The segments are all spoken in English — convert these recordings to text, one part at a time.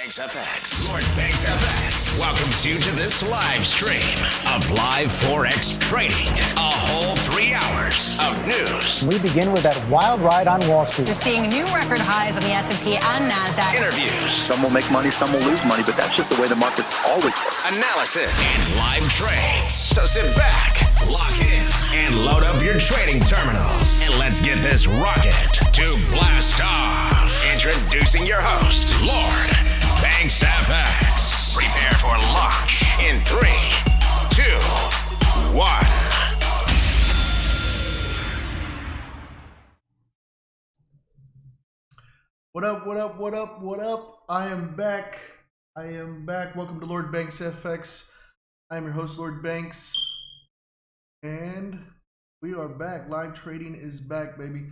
Banks FX. Lord Banks FX welcomes you to this live stream of live Forex trading. A whole 3 hours of news. We begin with that wild ride on Wall Street. You're seeing new record highs on the S&P and NASDAQ. Interviews. Some will make money, some will lose money, but that's just the way the market's always works. Analysis. And live trades. So sit back, lock in, and load up your trading terminals. And let's get this rocket to blast off. Introducing your host, Lord Banks FX. Prepare for launch in 3, 2, 1. What up, what up, what up, what up? I am back. Welcome to Lord Banks FX. I am your host, Lord Banks. And we are back. Live trading is back, baby.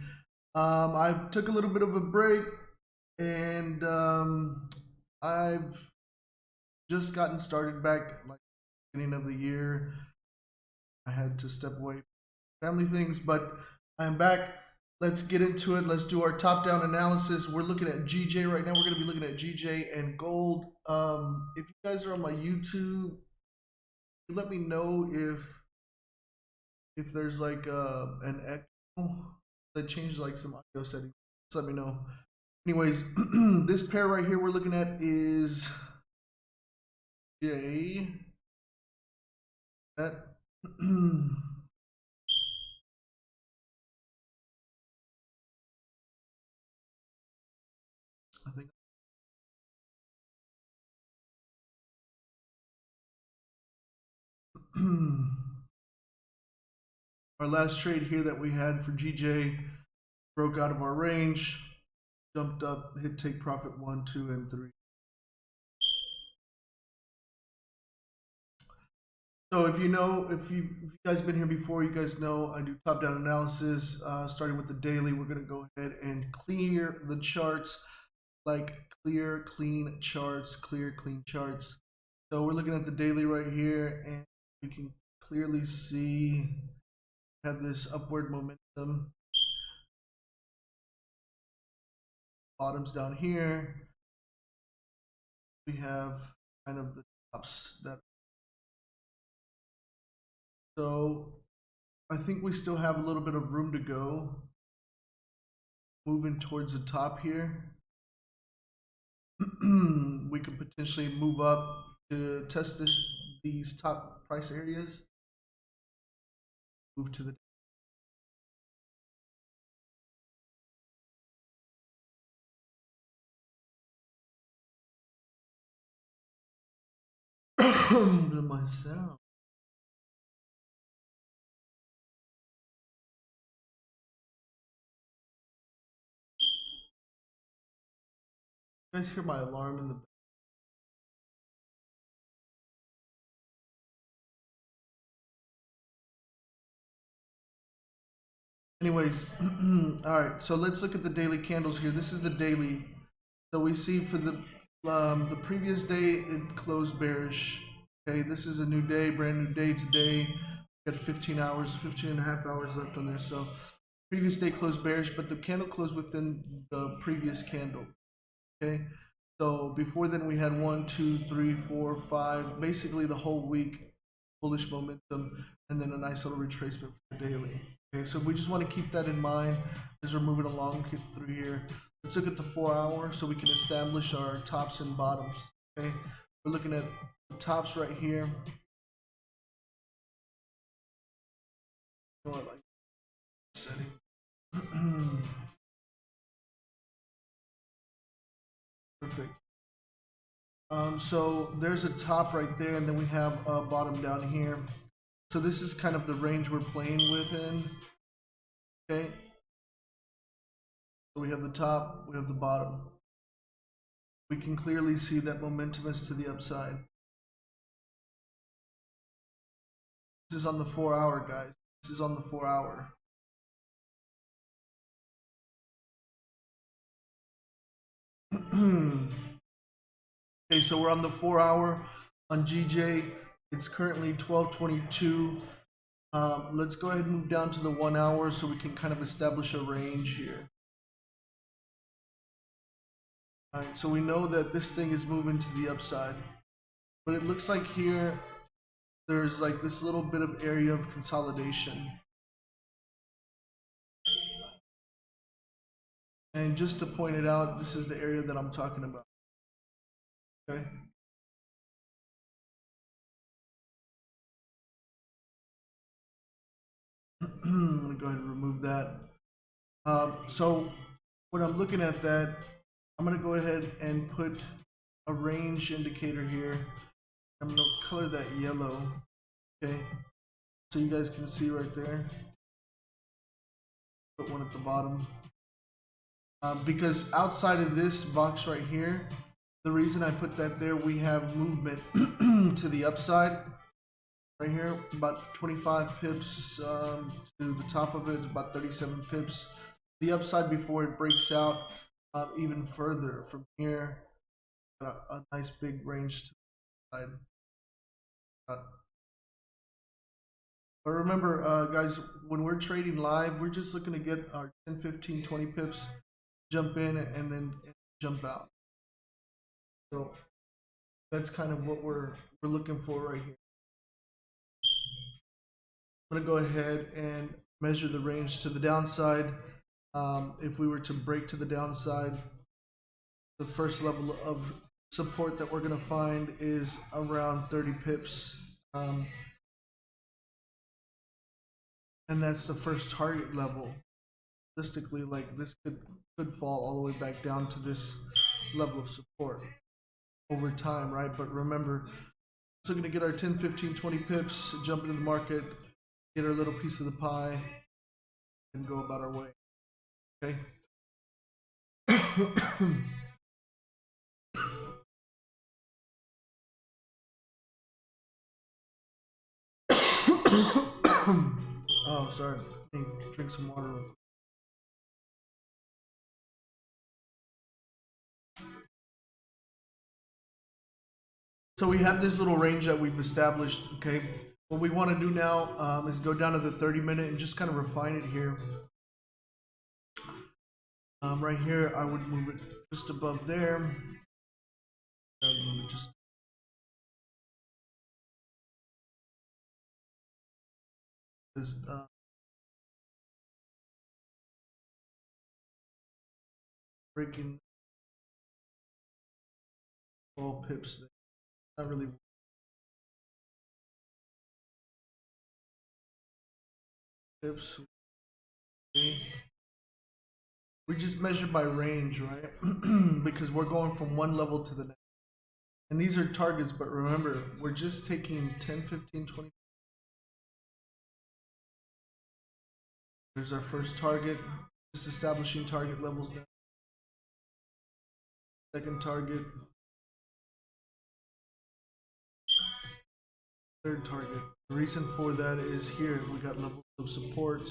I took a little bit of a break and I've just gotten started back like beginning of the year. I had to step away from family things, but I'm back. Let's get into it. Let's do our top-down analysis. We're looking at GJ right now. We're going to be looking at GJ and gold. If you guys are on my YouTube, let me know if there's like an echo. I changed like some audio settings. Just let me know. Anyways, this pair right here we're looking at is J. That I think our last trade here that we had for GJ broke out of our range, jumped up, hit take profit 1, 2, and 3. So if you guys been here before, you guys know I do top-down analysis. Starting with the daily, we're gonna go ahead and clear the charts, like clear, clean charts. So we're looking at the daily right here, and we can clearly see have this upward momentum. Bottoms down here. We have kind of the tops that. So I think we still have a little bit of room to go. Moving towards the top here. We could potentially move up to test these top price areas. Move to the to myself. You guys hear my alarm in the back? Anyways, all right, so let's look at the daily candles here. This is the daily. So we see for the previous day, it closed bearish. Okay, this is a new day, brand new day today. We got 15 and a half hours left on there. So previous day closed bearish, but the candle closed within the previous candle. Okay, so before then we had 1, 2, 3, 4, 5, basically the whole week bullish momentum, and then a nice little retracement for the daily. Okay, so we just want to keep that in mind as we're moving along through here. Let's look at the 4 hour so we can establish our tops and bottoms. Okay, we're looking at the tops right here. Oh, I like setting. Perfect. So there's a top right there, and then we have a bottom down here. So this is kind of the range we're playing within. Okay. So we have the top, we have the bottom. We can clearly see that momentum is to the upside. This is on the 4 hour, guys. This is on the 4 hour. Okay, so we're on the 4 hour on GJ. It's currently 12:22. Let's go ahead and move down to the 1 hour so we can kind of establish a range here. All right, so we know that this thing is moving to the upside, but it looks like here there's like this little bit of area of consolidation. And just to point it out, this is the area that I'm talking about. Okay. I'm gonna go ahead and remove that. So when I'm looking at that, I'm gonna go ahead and put a range indicator here. I'm gonna color that yellow. Okay. So you guys can see right there. Put one at the bottom. Because outside of this box right here, the reason I put that there, we have movement to the upside. Right here, about 25 pips to the top of it, about 37 pips. The upside before it breaks out even further from here. A nice big range to the side. But remember, guys, when we're trading live, we're just looking to get our 10, 15, 20 pips, jump in, and then jump out. So that's kind of what we're looking for right here. I'm going to go ahead and measure the range to the downside. If we were to break to the downside, the first level of support that we're going to find is around 30 pips. And that's the first target level. Realistically, like this could fall all the way back down to this level of support over time, right? But remember, we're going to get our 10, 15, 20 pips, jump into the market, get our little piece of the pie, and go about our way. Okay. Oh, sorry. Let me drink some water real quick. So we have this little range that we've established. Okay. What we want to do now is go down to the 30-minute and just kind of refine it here. Right here, I would move it just above there. I would move it just breaking 12 pips there. Not really. Pips. Okay. We just measure by range, right? Because we're going from one level to the next. And these are targets, but remember, we're just taking 10, 15, 20. There's our first target. Just establishing target levels now. Second target. Third target. The reason for that is here we got levels of support.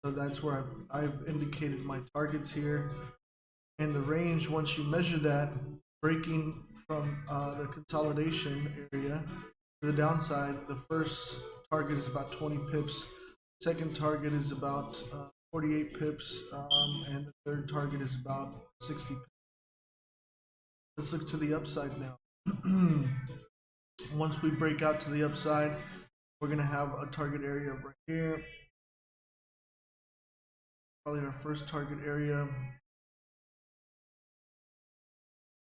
So that's where I've indicated my targets here. And the range, once you measure that, breaking from the consolidation area to the downside, the first target is about 20 pips. Second target is about 48 pips. And the third target is about 60 pips. Let's look to the upside now. Once we break out to the upside, we're going to have a target area right here. Probably our first target area.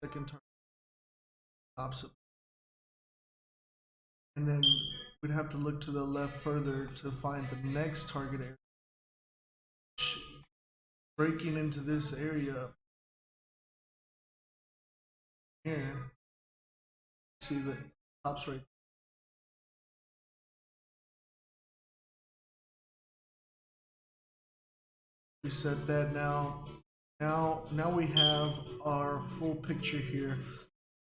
Second target. Opposite. And then we'd have to look to the left further to find the next target area. Breaking into this area here. See the tops right. We set that now. Now we have our full picture here.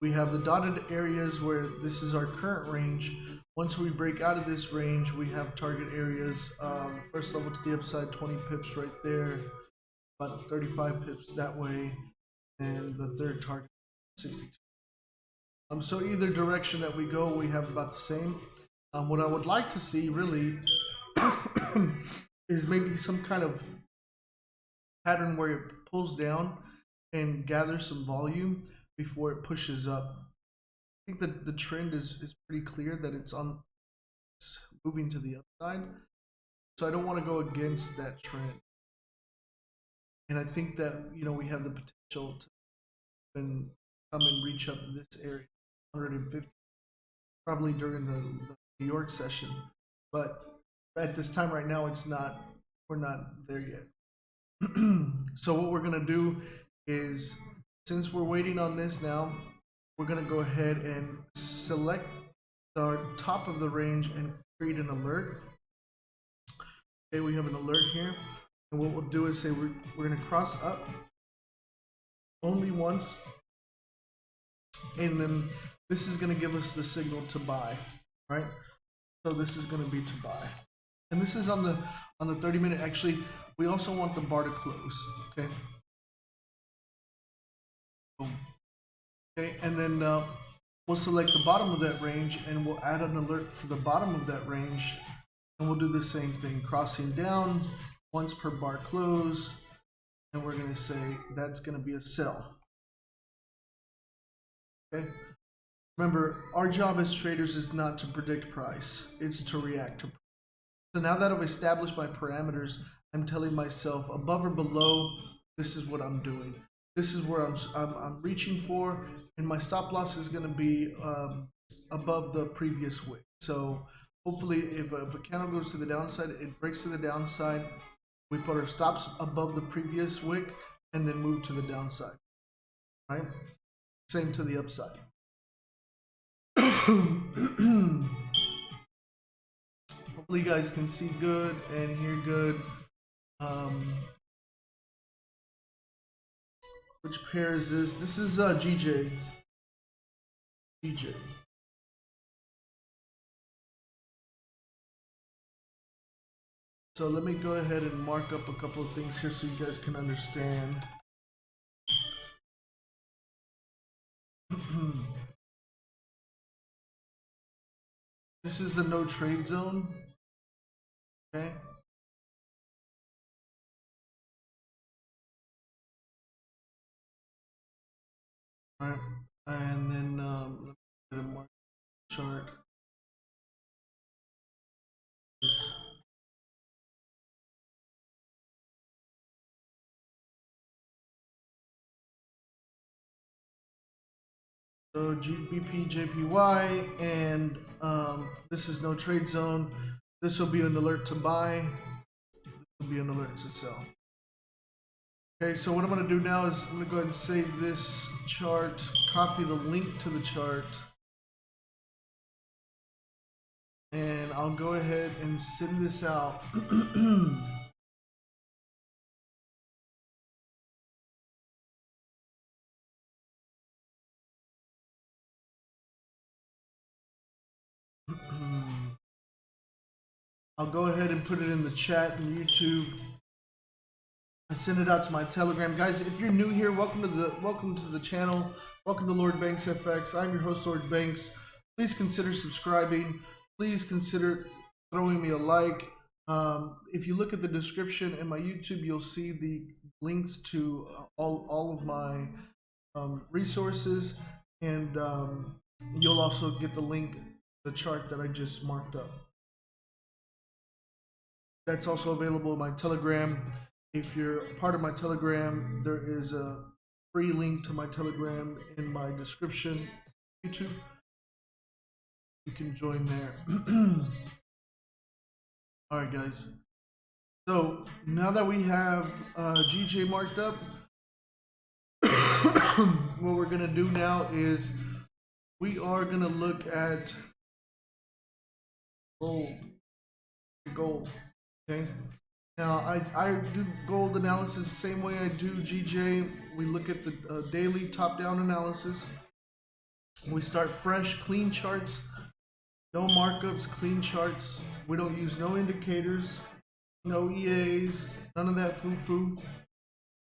We have the dotted areas where this is our current range. Once we break out of this range, we have target areas. First level to the upside, 20 pips right there, about 35 pips that way, and the third target, 62. So either direction that we go, we have about the same. What I would like to see really is maybe some kind of pattern where it pulls down and gather some volume before it pushes up. I think that the trend is pretty clear that it's moving to the upside. So I don't want to go against that trend. And I think that, you know, we have the potential to come and reach up this area, 150, probably during the New York session. But at this time right now, we're not there yet. So what we're going to do is, since we're waiting on this now, we're going to go ahead and select our top of the range and create an alert. Okay, we have an alert here. And what we'll do is say we're going to cross up only once. And then this is going to give us the signal to buy, right? So this is going to be to buy. And this is on the 30-minute. Actually, we also want the bar to close, okay? Boom. Okay, and then we'll select the bottom of that range and we'll add an alert for the bottom of that range. And we'll do the same thing, crossing down once per bar close. And we're going to say that's going to be a sell. Okay. Remember, our job as traders is not to predict price, it's to react to price. So now that I've established my parameters, I'm telling myself above or below, this is what I'm doing. This is where I'm reaching for, and my stop loss is going to be above the previous wick. So hopefully if a candle goes to the downside, it breaks to the downside, we put our stops above the previous wick and then move to the downside, right? Same to the upside. Hopefully you guys can see good and hear good. Which pair is this? This is GJ. GJ. So let me go ahead and mark up a couple of things here so you guys can understand. This is the no trade zone. Okay. All right, and then let me get a market chart. So GBP, JPY, and this is no trade zone. This will be an alert to buy. This will be an alert to sell. Okay, so what I'm going to do now is I'm going to go ahead and save this chart, copy the link to the chart, and I'll go ahead and send this out. I'll go ahead and put it in the chat in YouTube. I send it out to my Telegram. Guys, if you're new here, welcome to the channel. Welcome to Lord Banks FX. I'm your host, Lord Banks. Please consider subscribing. Please consider throwing me a like. If you look at the description in my YouTube, you'll see the links to all of my resources, and you'll also get the link, the chart that I just marked up. That's also available in my Telegram. If you're part of my Telegram, there is a free link to my Telegram in my description. YouTube, you can join there. All right, guys. So now that we have GJ marked up, what we're gonna do now is we are gonna look at gold. Okay. Now I do gold analysis the same way I do GJ. We look at the daily top-down analysis. We start fresh, clean charts, no markups, clean charts. We don't use no indicators, no EAs, none of that foo-foo.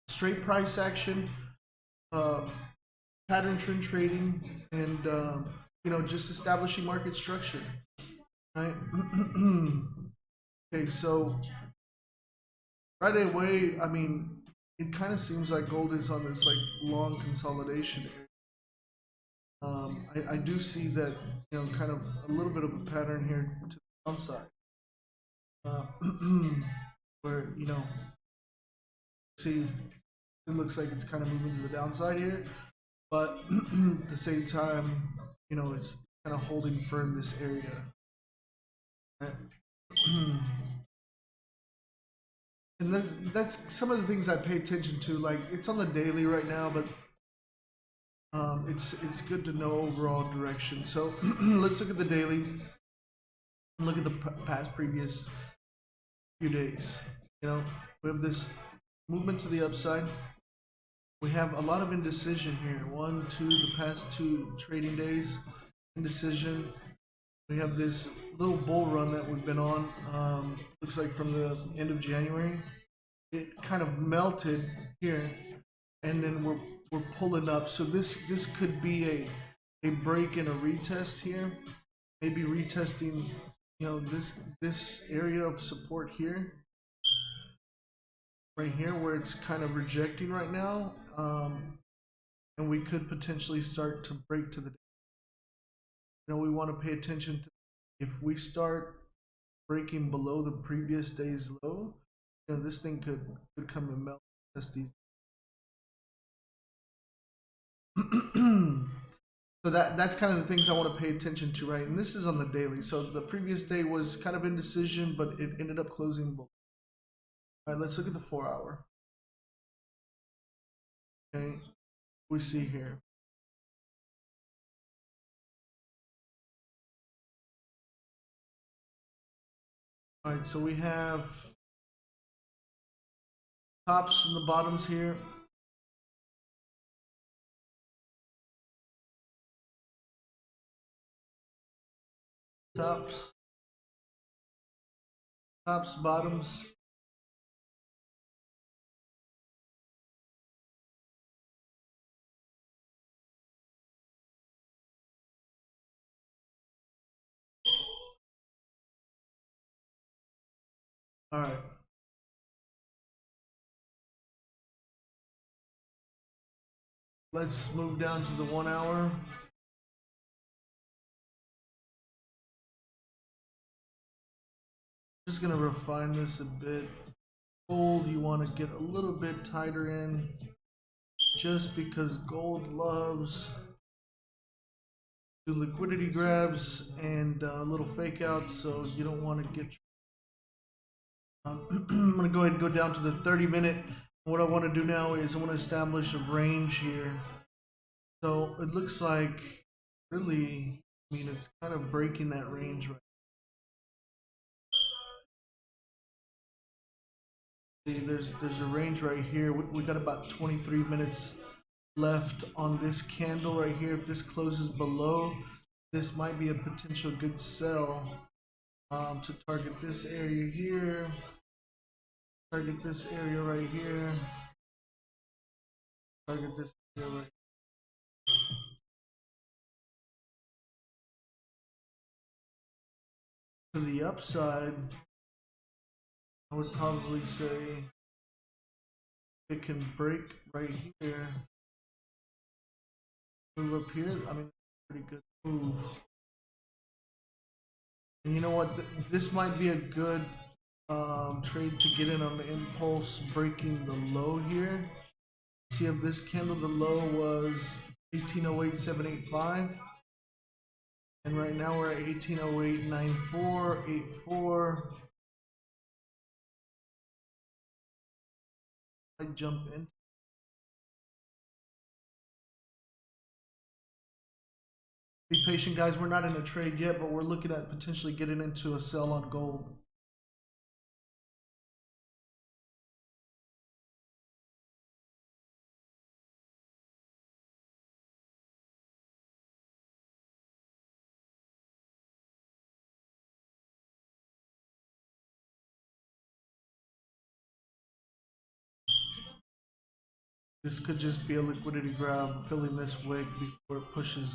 Straight price action, pattern trend trading, and you know, just establishing market structure. Right. Okay, so right away, I mean, it kind of seems like gold is on this like long consolidation area. I do see that, you know, kind of a little bit of a pattern here to the downside, where, you know, see, it looks like it's kind of moving to the downside here, but at the same time, you know, it's kind of holding firm this area. And that's some of the things I pay attention to. Like, it's on the daily right now, but it's good to know overall direction. So let's look at the daily. Look at the past previous few days. You know, we have this movement to the upside. We have a lot of indecision here. The past 2 trading days, indecision. We have this little bull run that we've been on. Looks like from the end of January. It kind of melted here, and then we're pulling up. So this could be a break and a retest here. Maybe retesting, you know, this area of support here, right here, where it's kind of rejecting right now, and we could potentially start to break to the. You know, we want to pay attention to if we start breaking below the previous day's low. You know, this thing could come and melt these. So that's kind of the things I want to pay attention to, right? And this is on the daily. So the previous day was kind of indecision, but it ended up closing below. All right, let's look at the 4-hour. Okay, we see here. All right, so we have tops and the bottoms here. Tops, bottoms. All right. Let's move down to the 1-hour. Just gonna refine this a bit. Gold, you want to get a little bit tighter in, just because gold loves do liquidity grabs and little fake outs, so you don't want to get. I'm gonna go ahead and go down to the 30-minute. What I want to do now is I want to establish a range here. So it looks like, really, I mean, it's kind of breaking that range right. See, there's a range right here. We got about 23 minutes left on this candle right here. If this closes below, this might be a potential good sell to target this area here. Target this area right here. Target this area right here. To the upside, I would probably say it can break right here. Move up here. I mean, pretty good move. And you know what? This might be a good trade to get in on the impulse, breaking the low here. See if this candle, the low was 1808.785, and right now we're at 1808.9484. I jump in. Be patient, guys. We're not in a trade yet, but we're looking at potentially getting into a sell on gold. This could just be a liquidity grab, filling this wick before it pushes.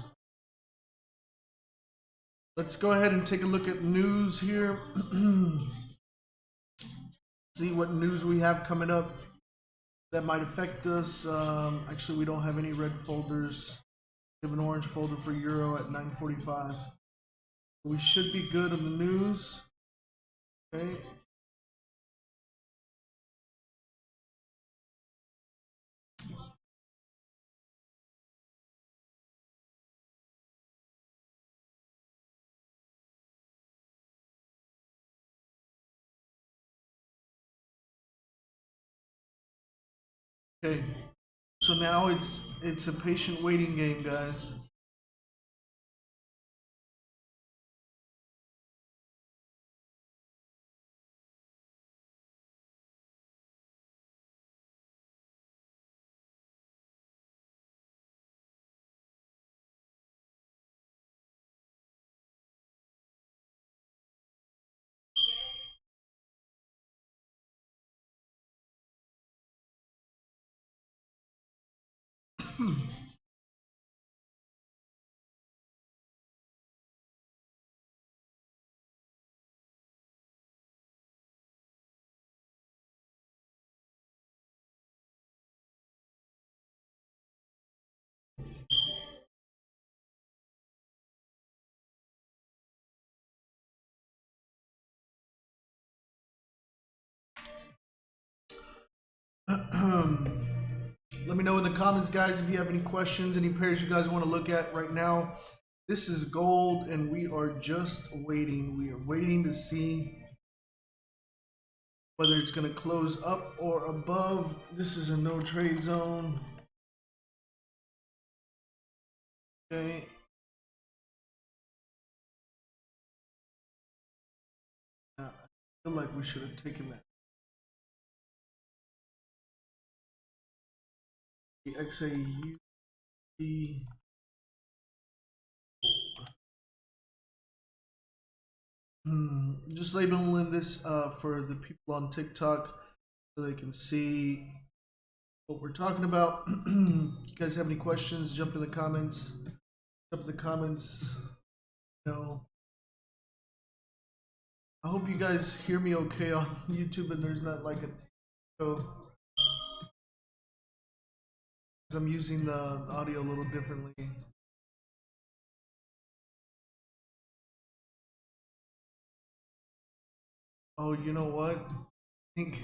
Let's go ahead and take a look at news here. See what news we have coming up. that might affect us. Actually, we don't have any red folders. We have an orange folder for Euro at 9:45. We should be good on the news. Okay. Okay. So now it's a patient waiting game, guys. Let me know in the comments, guys, if you have any questions, any pairs you guys want to look at right now. This is gold, and we are just waiting. We are waiting to see whether it's going to close up or above. This is a no trade zone. Okay. I feel like we should have taken that. The XAUD. Just labeling this for the people on TikTok so they can see what we're talking about. You guys have any questions? Jump in the comments. Jump in the comments. You know, I hope you guys hear me okay on YouTube and there's not like a so I'm using the audio a little differently. Oh, you know what? I think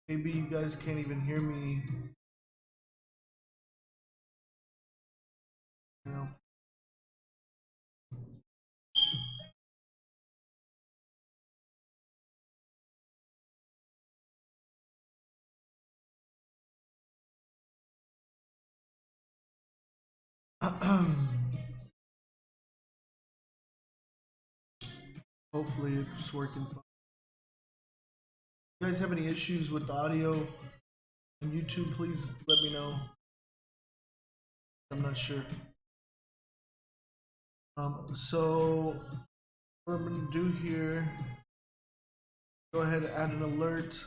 maybe you guys can't even hear me. You know. Hopefully it's working fine. You guys have any issues with the audio on YouTube, please let me know. I'm not sure. So what I'm gonna do here, go ahead and add an alert.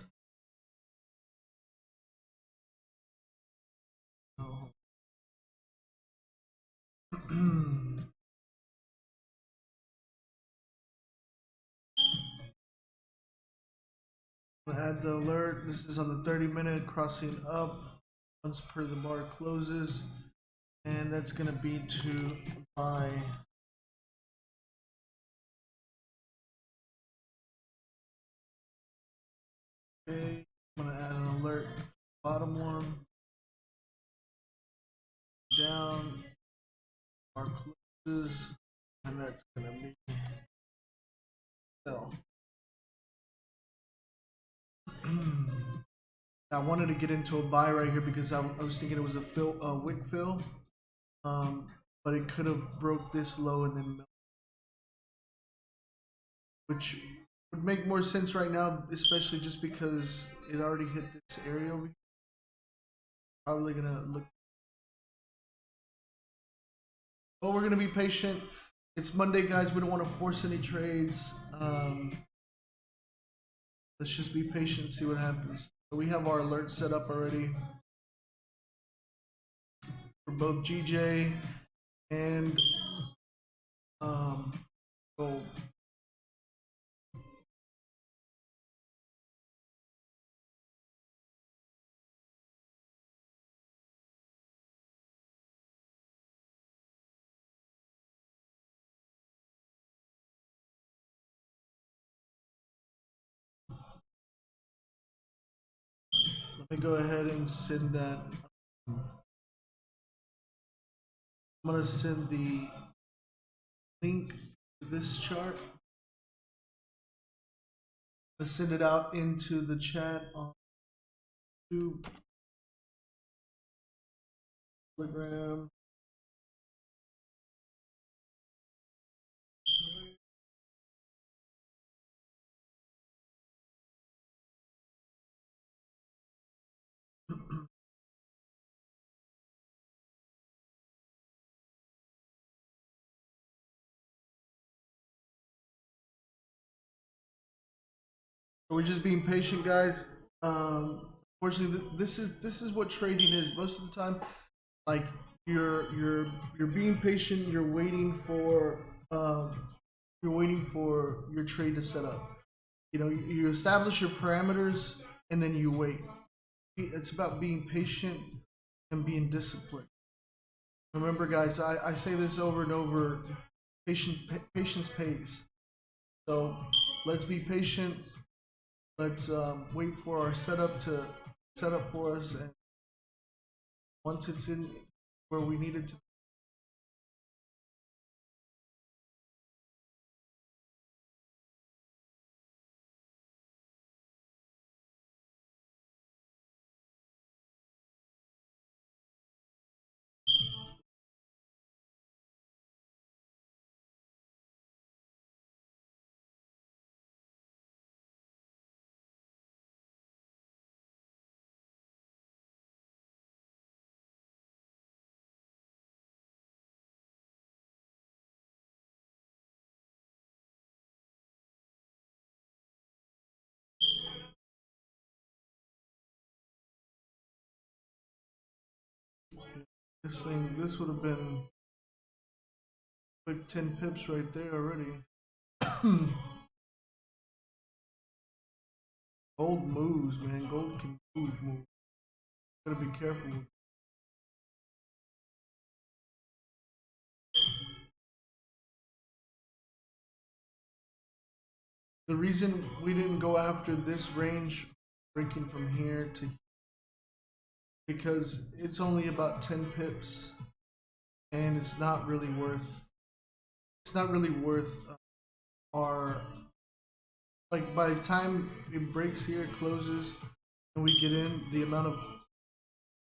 Oh. Add the alert. This is on the 30-minute crossing up once per the bar closes, and that's gonna be to buy. Okay, I'm gonna add an alert. Bottom one down, bar closes, and that's gonna be sell. I wanted to get into a buy right here because I was thinking it was a wick fill, but it could have broke this low and then, which would make more sense right now, especially just because it already hit this area over here. Probably gonna look. Well, we're gonna be patient. It's Monday, guys. We don't want to force any trades. Let's just be patient and see what happens. So we have our alert set up already for both GJ and gold. me go ahead and send that. I'm gonna send the link to this chart. Let's send it out into the chat on YouTube, Telegram. We're just being patient, guys. Unfortunately, this is what trading is. Most of the time, like you're being patient. You're waiting for your trade to set up. You know, you establish your parameters and then you wait. It's about being patient and being disciplined. Remember, guys, I say this over and over. Patience pays. So let's be patient. Let's wait for our setup to set up for us, and once it's in where we need it to. This would have been like 10 pips right there already. Gold moves, man. Gold can move. Gotta be careful. The reason we didn't go after this range, breaking from here to, because it's only about 10 pips, and it's not really worth. It's not really worth our. Like by the time it breaks here, it closes, and we get in, the amount of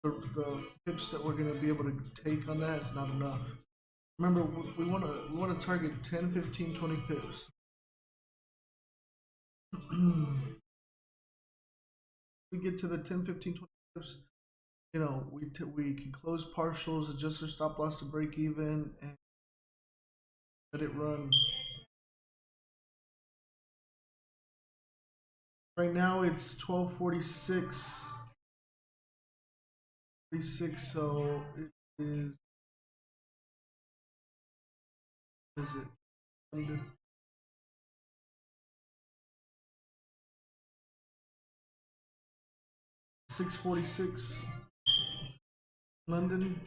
the pips that we're gonna be able to take on that is not enough. Remember, we want to target 10, 15, 20 pips. We get to the 10, 15, 20 pips, you know, we can close partials, adjust our stop loss to break even, and let it run. Right now it's 12:46. 46, so it is. Is it? 6:46 London.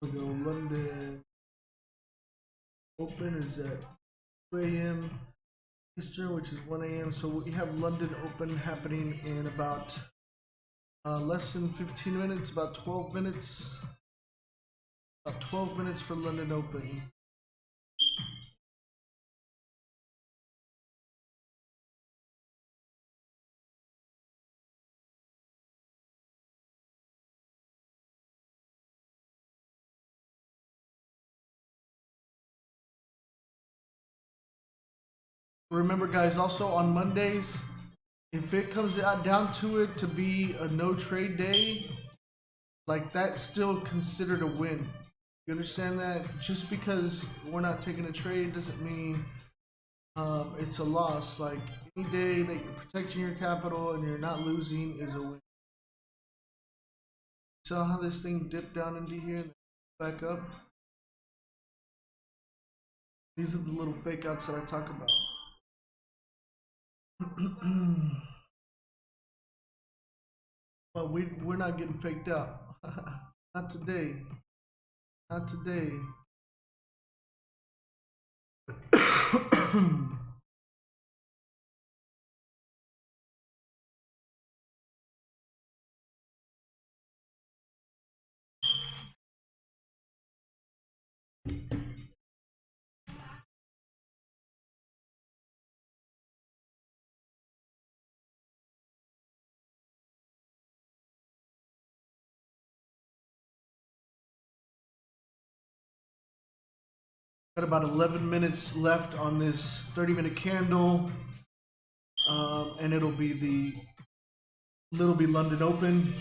We go London open is at 2 a.m. Eastern, which is 1 a.m. So we have London open happening in about less than 15 minutes, about 12 minutes. About 12 minutes for London open. Remember, guys, also on Mondays, if it comes down to it to be a no trade day, like that's still considered a win. You understand that? Just because we're not taking a trade doesn't mean it's a loss. Like any day that you're protecting your capital and you're not losing is a win. Saw how this thing dipped down into here? back up. These are the little fake outs that I talk about. But we're not getting faked out. Not today. Not today. Got about 11 minutes left on this 30-minute candle, and it'll be London Open.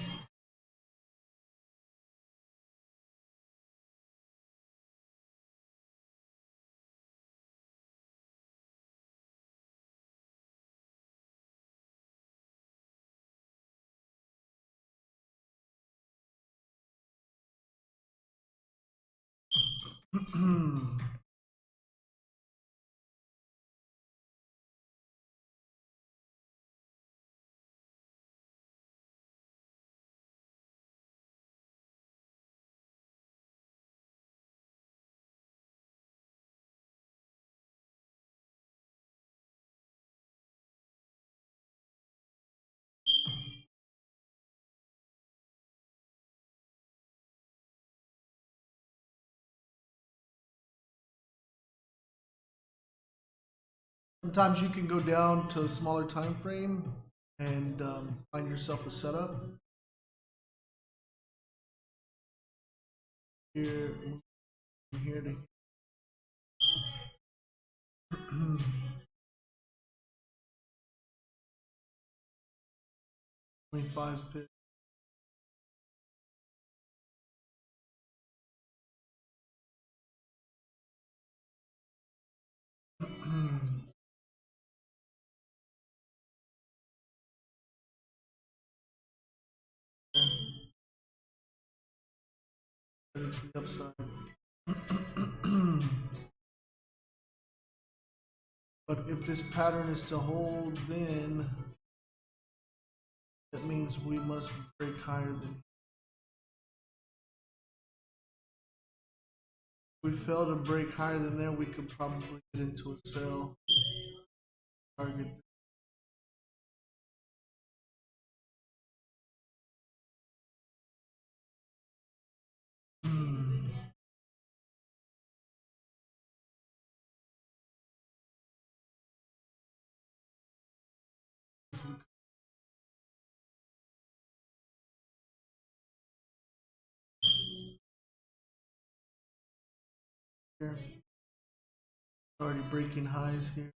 Sometimes you can go down to a smaller time frame and find yourself a setup. Here, from here to 25 pips. To the upside. But if this pattern is to hold, then that means we must break higher than. If we fail to break higher than there, we could probably get into a sell target. Here. Already breaking highs here.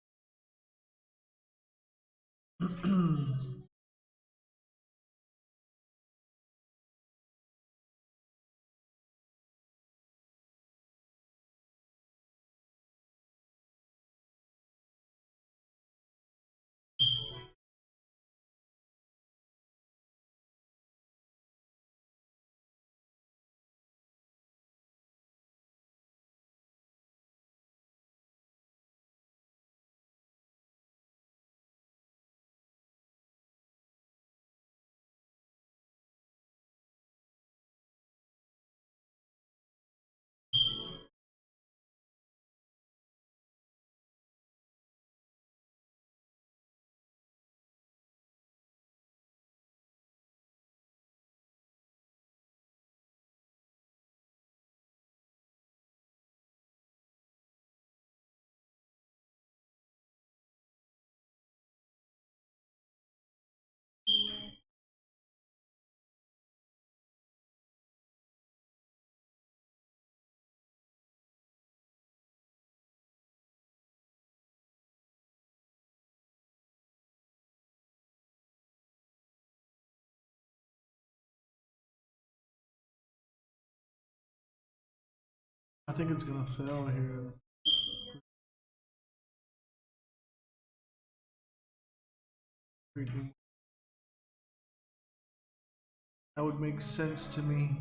I think it's gonna fail here. That would make sense to me.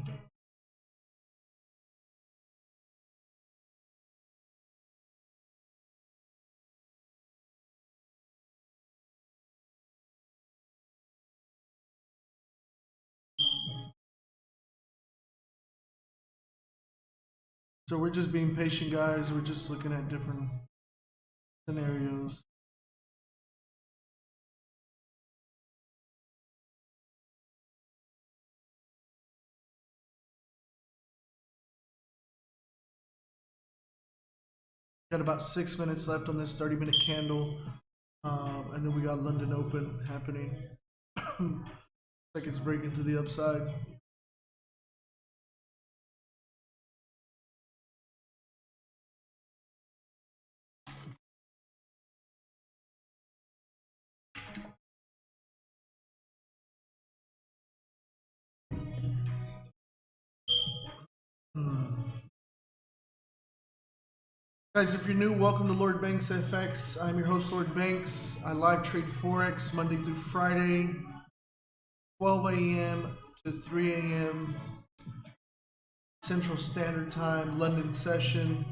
So we're just being patient, guys. We're just looking at different scenarios. Got about 6 minutes left on this 30-minute candle. And then we got London Open happening. Like it's breaking to the upside. Guys, if you're new, welcome to Lord Banks FX. I'm your host, Lord Banks. I live trade Forex Monday through Friday, 12 a.m. to 3 a.m. Central Standard Time, London session.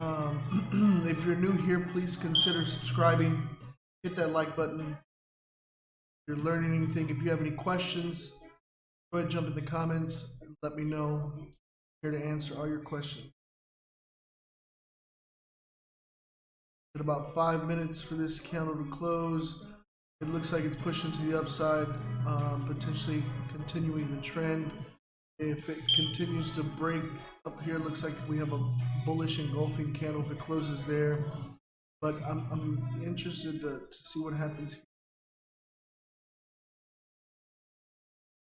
If you're new here, please consider subscribing. Hit that like button. If you're learning anything, if you have any questions, go ahead and jump in the comments and let me know. I'm here to answer all your questions. At about 5 minutes for this candle to close. It looks like it's pushing to the upside, potentially continuing the trend. If it continues to break up here, it looks like we have a bullish engulfing candle if it closes there. But I'm interested to see what happens here.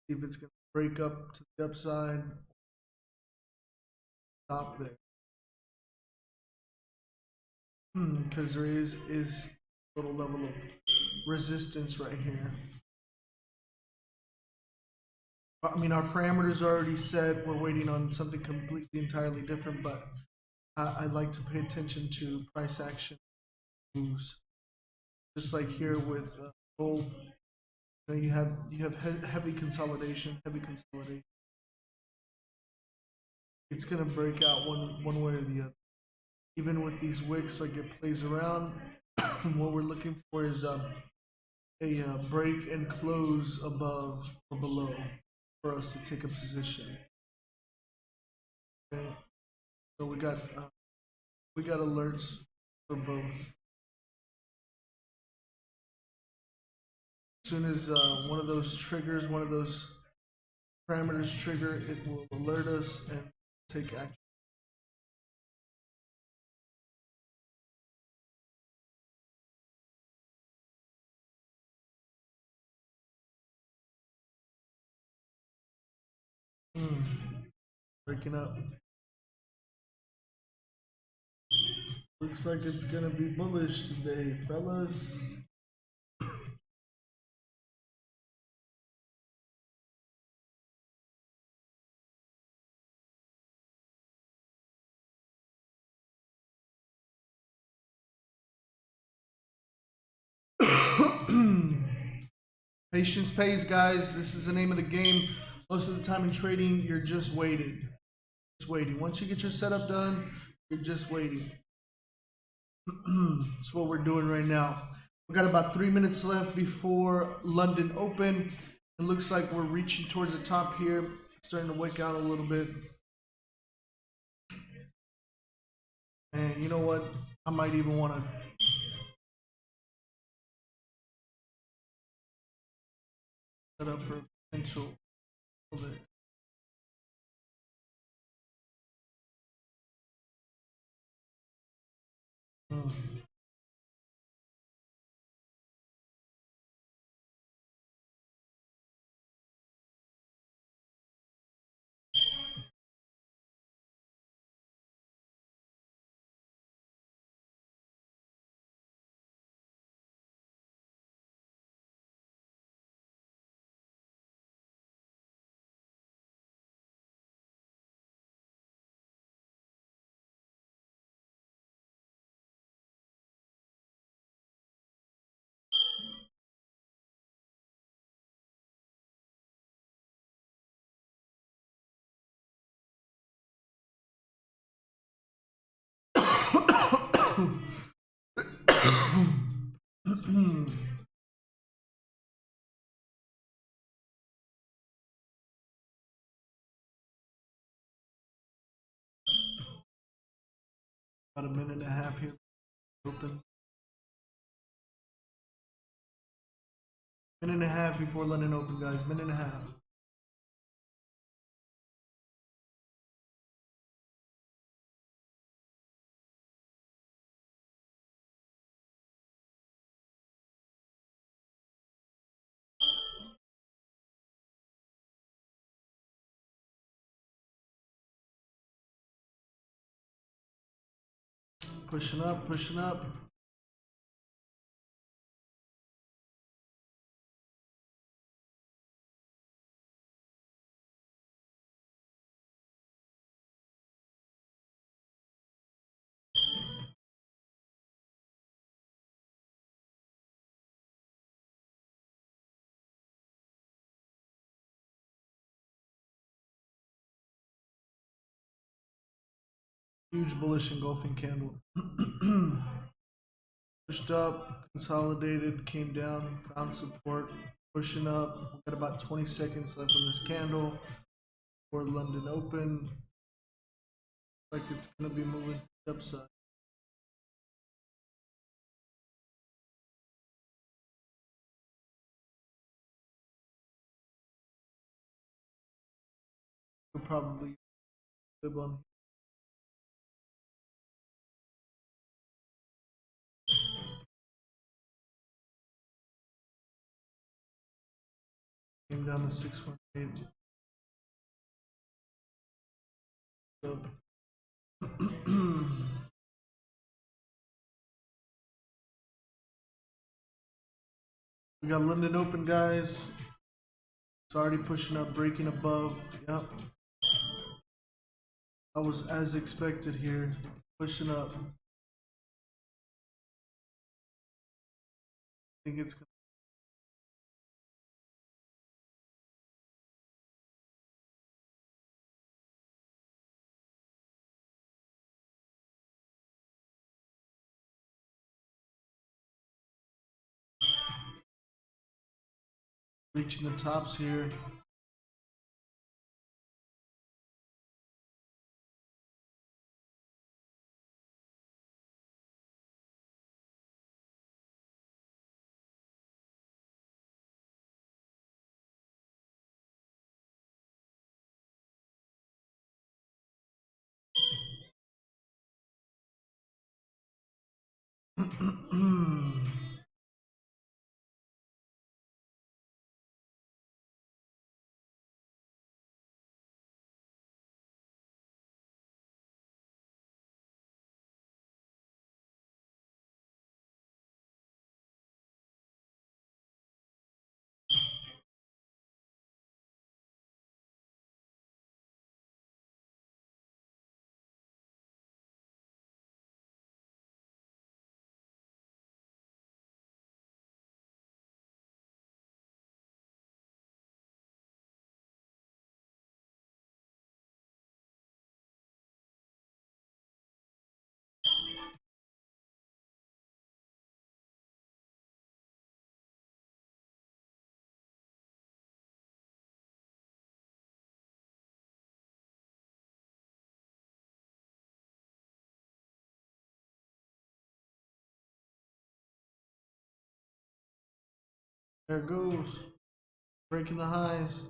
See if it's going to break up to the upside. Stop there. Because there is a little level of resistance right here. I mean, our parameters are already set. We're waiting on something completely entirely different, but I'd like to pay attention to price action moves. Just like here with gold, you have heavy consolidation. It's gonna break out one way or the other. Even with these wicks, like it plays around. What we're looking for is a break and close above or below for us to take a position. Okay, so we got alerts for both. As soon as one of those triggers, one of those parameters trigger, it will alert us and take action. Breaking up. Looks like it's gonna be bullish today, fellas. Patience pays, guys. This is the name of the game. Most of the time in trading, you're just waiting. Just waiting. Once you get your setup done, you're just waiting. That's what we're doing right now. We got about 3 minutes left before London Open. It looks like we're reaching towards the top here. Starting to wake out a little bit. And you know what? I might even want to set up for potential. About a minute and a half here. Open. Minute and a half before London Open, guys. Minute and a half. Pushing up, pushing up. Huge bullish engulfing candle. Pushed up, consolidated, came down, found support, pushing up. We've got about 20 seconds left on this candle for London Open. Like it's gonna be moving to the upside. We'll probably fib on. Came down to 618. So we got London Open, guys. It's already pushing up, breaking above. Yep. I was as expected here, pushing up. I think it's reaching the tops here. There it goes. Breaking the highs.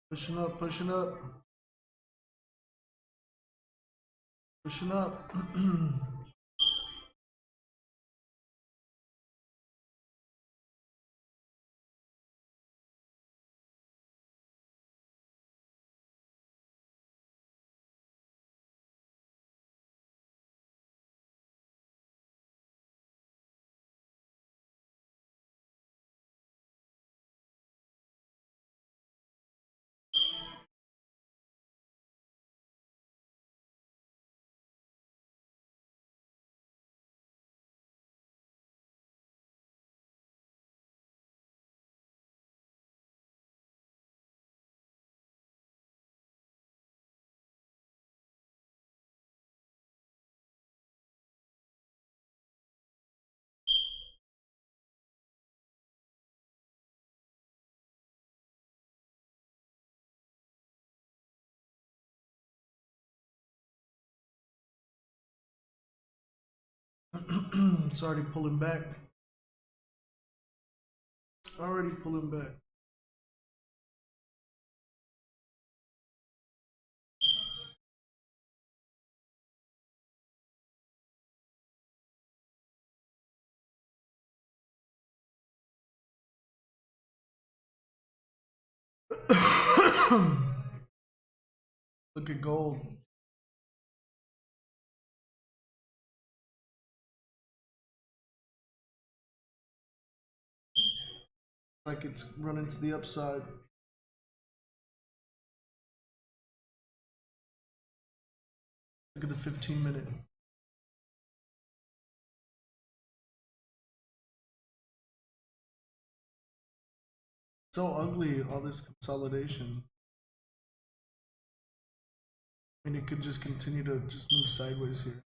Pushing up, pushing up. Pushing up. It's already pulling back. Already pulling back. Look at gold. Like it's running to the upside. Look at the 15-minute. So ugly, all this consolidation. I mean, it could just continue to just move sideways here.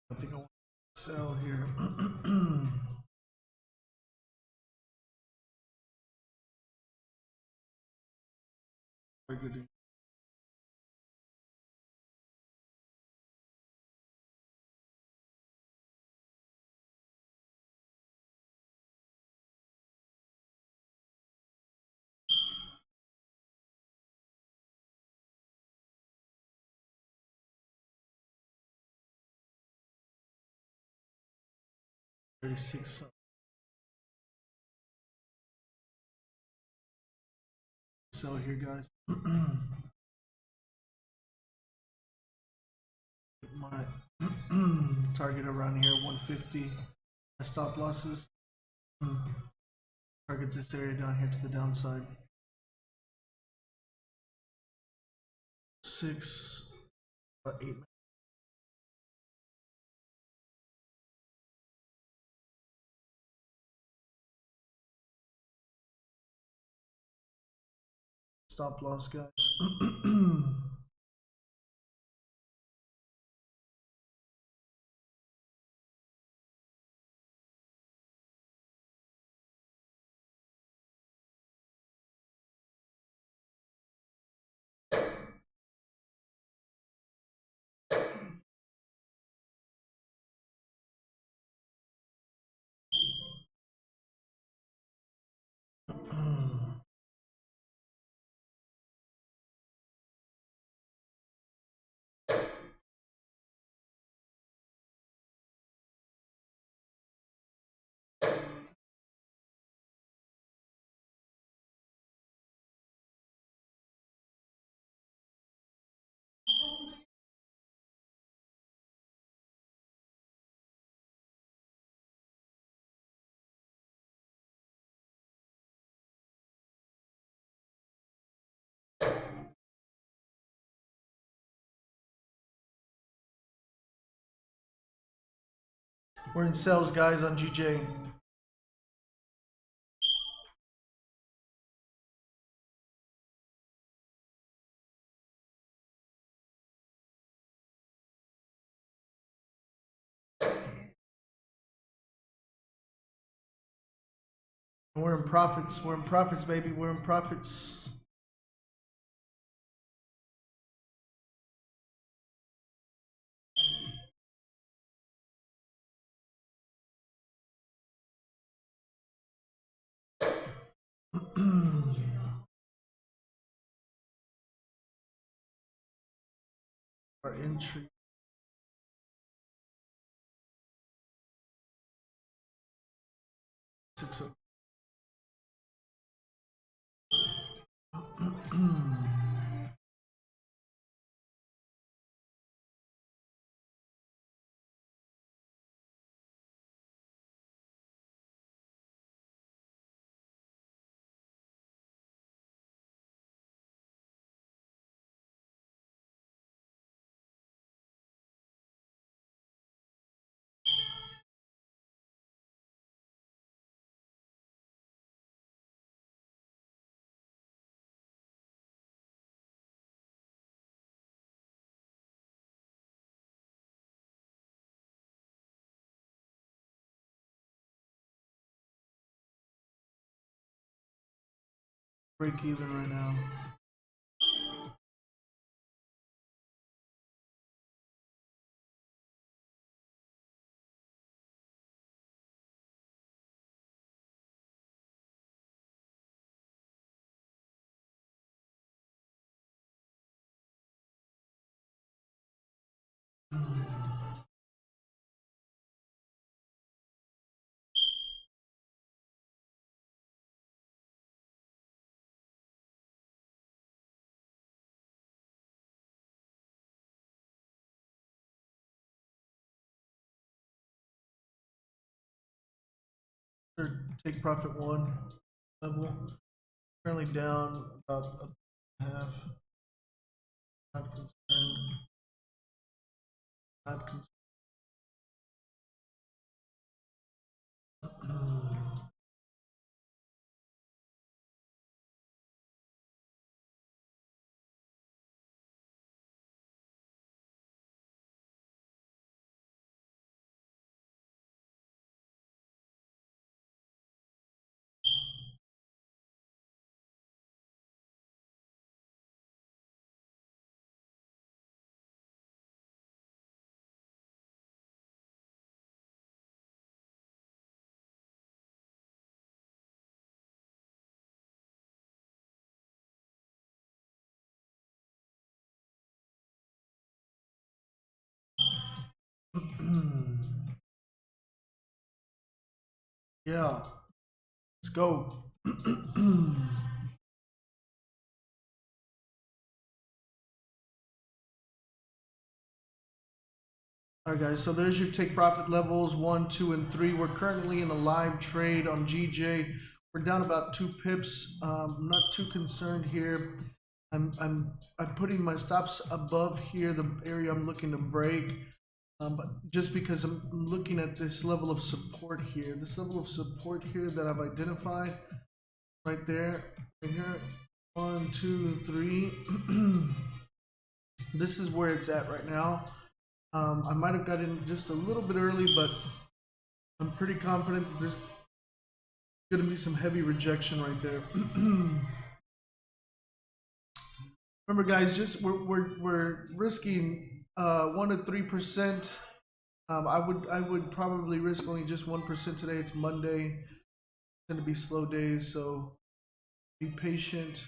I think I want to sell here. Targeting. $36. Sell here, guys. My target around here, 150. My stop losses. Target this area down here to the downside. 6, 8. Stop loss, guys. We're in sales, guys, on GJ. We're in profits. We're in profits, baby. We're in profits. Our entry. Break even right now. Take profit one level. Currently down about a half. Not concerned. Not concerned. Yeah, let's go. Alright guys, so there's your take profit levels 1, 2, and 3. We're currently in a live trade on GJ. We're down about 2 pips. I'm not too concerned here. I'm putting my stops above here, the area I'm looking to break. But just because I'm looking at this level of support here, that I've identified right there, right here, 1, 2, 3. This is where it's at right now. I might have got in just a little bit early, but I'm pretty confident there's going to be some heavy rejection right there. Remember, guys, just we're risking 1 to 3%. I would probably risk only just 1% today. It's Monday. It's going to be slow days, so be patient.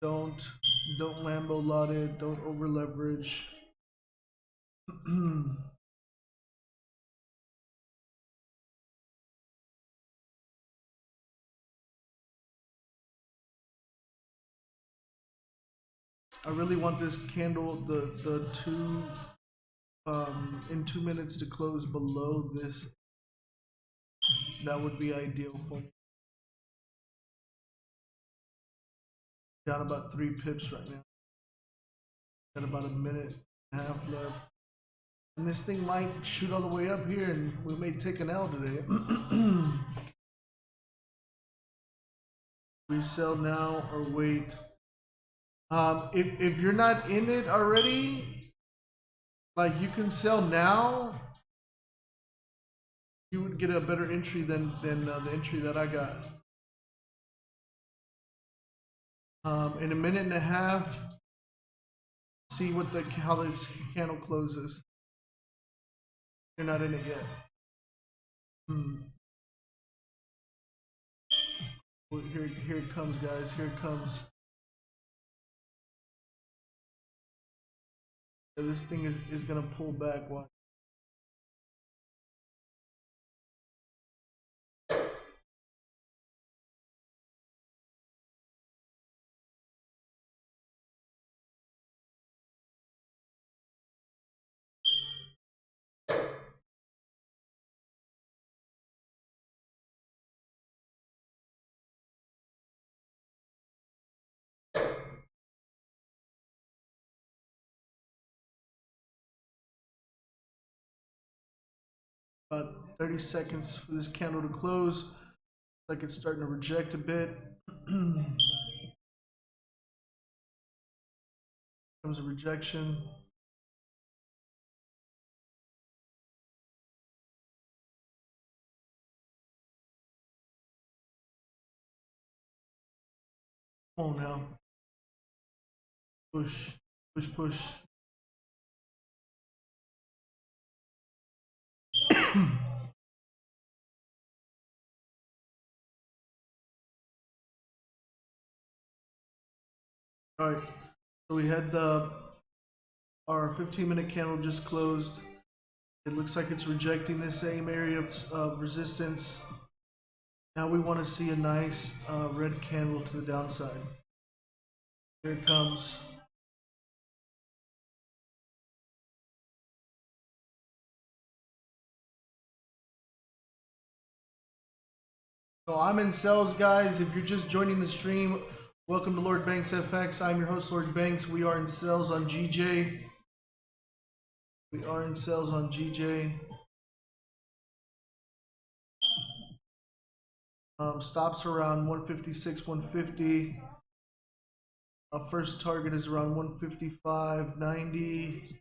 Don't Lambo lot it. Don't over leverage. I really want this candle, the two in 2 minutes to close below this. That would be ideal for me. Down about 3 pips right now. Got about a minute and a half left. And this thing might shoot all the way up here and we may take an L today. We sell now or wait. If you're not in it already, like, you can sell now. You would get a better entry than the entry that I got. In a minute and a half, see what how this candle closes. You're not in it yet. Well, here it comes, guys. Here it comes. Yeah, this thing is gonna pull back. Watch. About 30 seconds for this candle to close. Looks like it's starting to reject a bit. Comes a rejection. Come on now. Push, push, push. All right, so we had our 15-minute candle just closed. It looks like it's rejecting the same area of resistance. Now we want to see a nice red candle to the downside. Here it comes. So I'm in sales, guys. If you're just joining the stream, welcome to Lord Banks FX. I'm your host, Lord Banks. We are in sales on GJ. We are in sales on GJ. Stops around 156, 150. First target is around 155.90.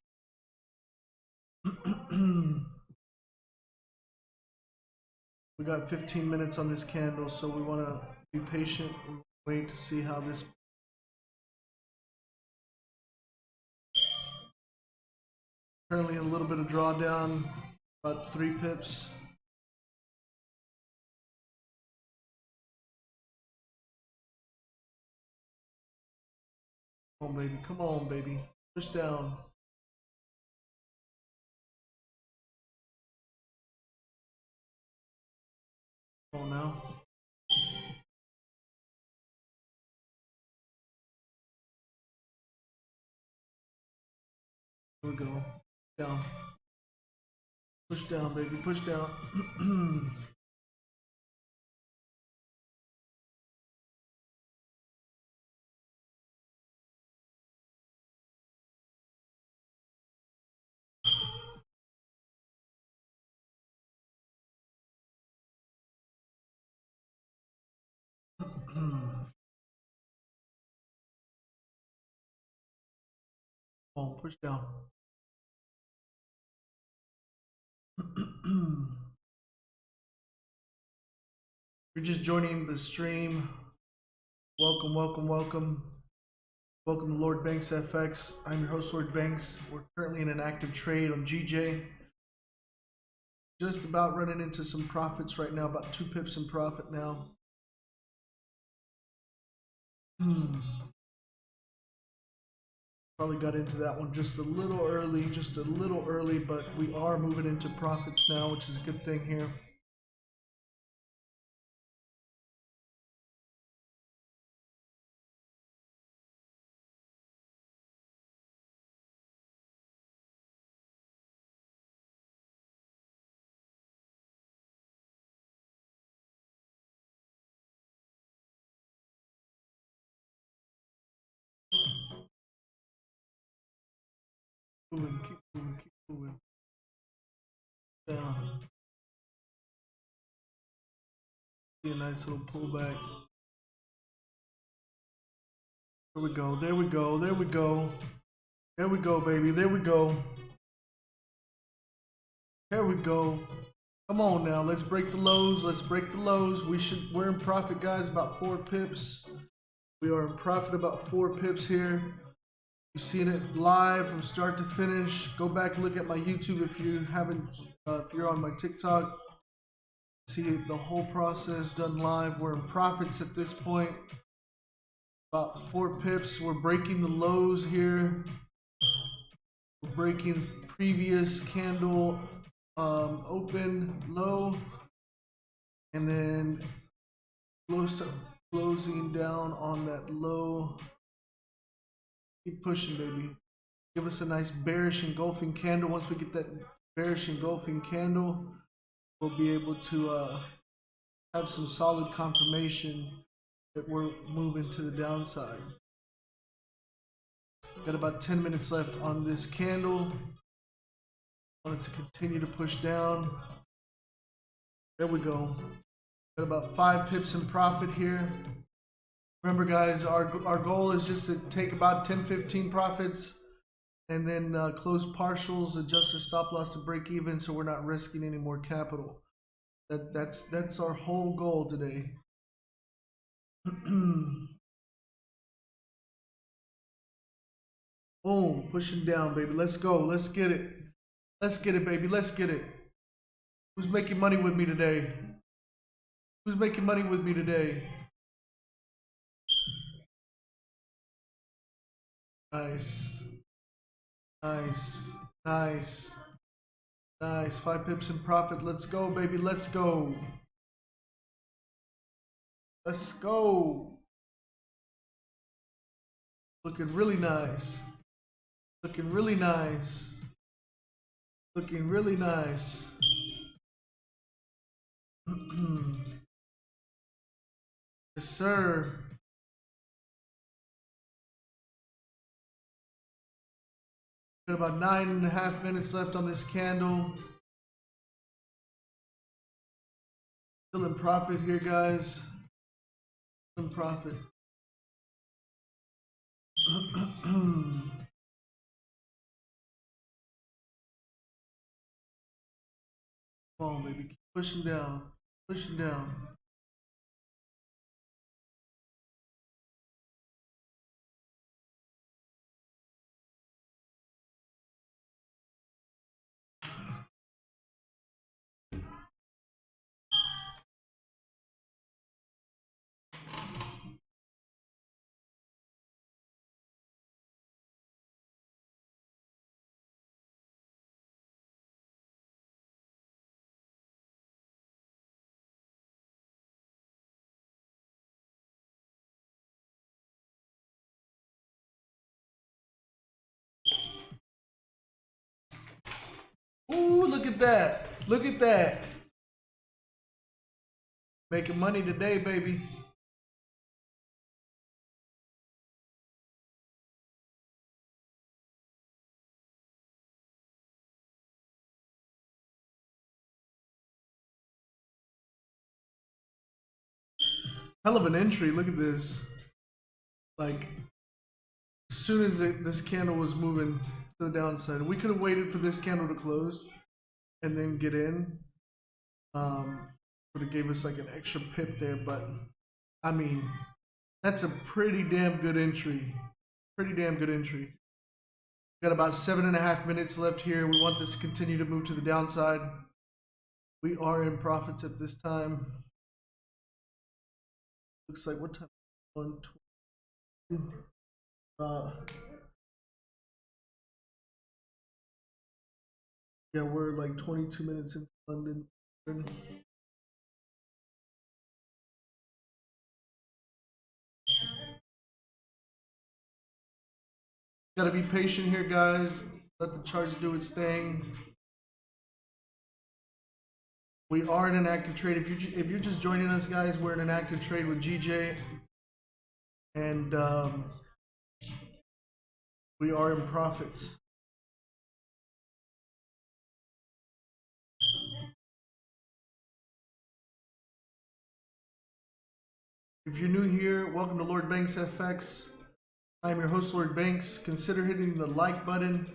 We got 15 minutes on this candle, so we want to be patient and wait to see how this. Currently a little bit of drawdown, about 3 pips. Come on, baby. Come on, baby. Push down. Come on now. Here we go. Down. Push down, baby. Push down. Come on, push down. You're just joining the stream. Welcome, welcome, welcome. Welcome to Lord Banks FX. I'm your host, Lord Banks. We're currently in an active trade on GJ. Just about running into some profits right now, about 2 pips in profit now. Probably got into that one just a little early, but we are moving into profits now, which is a good thing here. Moving, keep moving, keep moving. Down. See a nice little pullback. There we go, there we go, there we go. There we go, baby, there we go. There we go. Come on now, let's break the lows, let's break the lows. We're in profit, guys, about 4 pips. We are in profit about 4 pips here. You've seen it live from start to finish. Go back and look at my YouTube if you haven't, if you're on my TikTok. See the whole process done live. We're in profits at this point. About 4 pips. We're breaking the lows here. We're breaking previous candle open low, and then closing down on that low. Keep pushing, baby. Give us a nice bearish engulfing candle. Once we get that bearish engulfing candle, we'll be able to have some solid confirmation that we're moving to the downside. Got about 10 minutes left on this candle. Want it to continue to push down. There we go. Got about 5 pips in profit here. Remember, guys, our goal is just to take about 10-15 profits and then close partials, adjust our stop loss to break even, so we're not risking any more capital. That's our whole goal today. Boom, pushing down, baby. Let's go. Let's get it. Let's get it, baby. Let's get it. Who's making money with me today? Who's making money with me today? Nice. Nice. Nice. Nice. 5 pips in profit. Let's go, baby. Let's go. Let's go. Looking really nice. Looking really nice. Looking really nice. Yes, sir. Got about 9.5 minutes left on this candle. Still in profit here, guys. Still in profit. Come on, baby. Keep pushing down. Pushing down. Ooh, look at that. Look at that. Making money today, baby. Hell of an entry. Look at this. Like, as soon as this candle was moving to the downside, we could have waited for this candle to close and then get in. Would have gave us like an extra pip there, but I mean, that's a pretty damn good entry. Pretty damn good entry. Got about 7.5 minutes left here. We want this to continue to move to the downside. We are in profits at this time. Looks like what time? 1:20. Yeah, we're like 22 minutes into London. Gotta be patient here, guys. Let the charts do its thing. We are in an active trade. If you're just joining us, guys, we're in an active trade with GJ, and we are in profits. If you're new here, welcome to Lord Banks FX. I'm your host, Lord Banks. Consider hitting the like button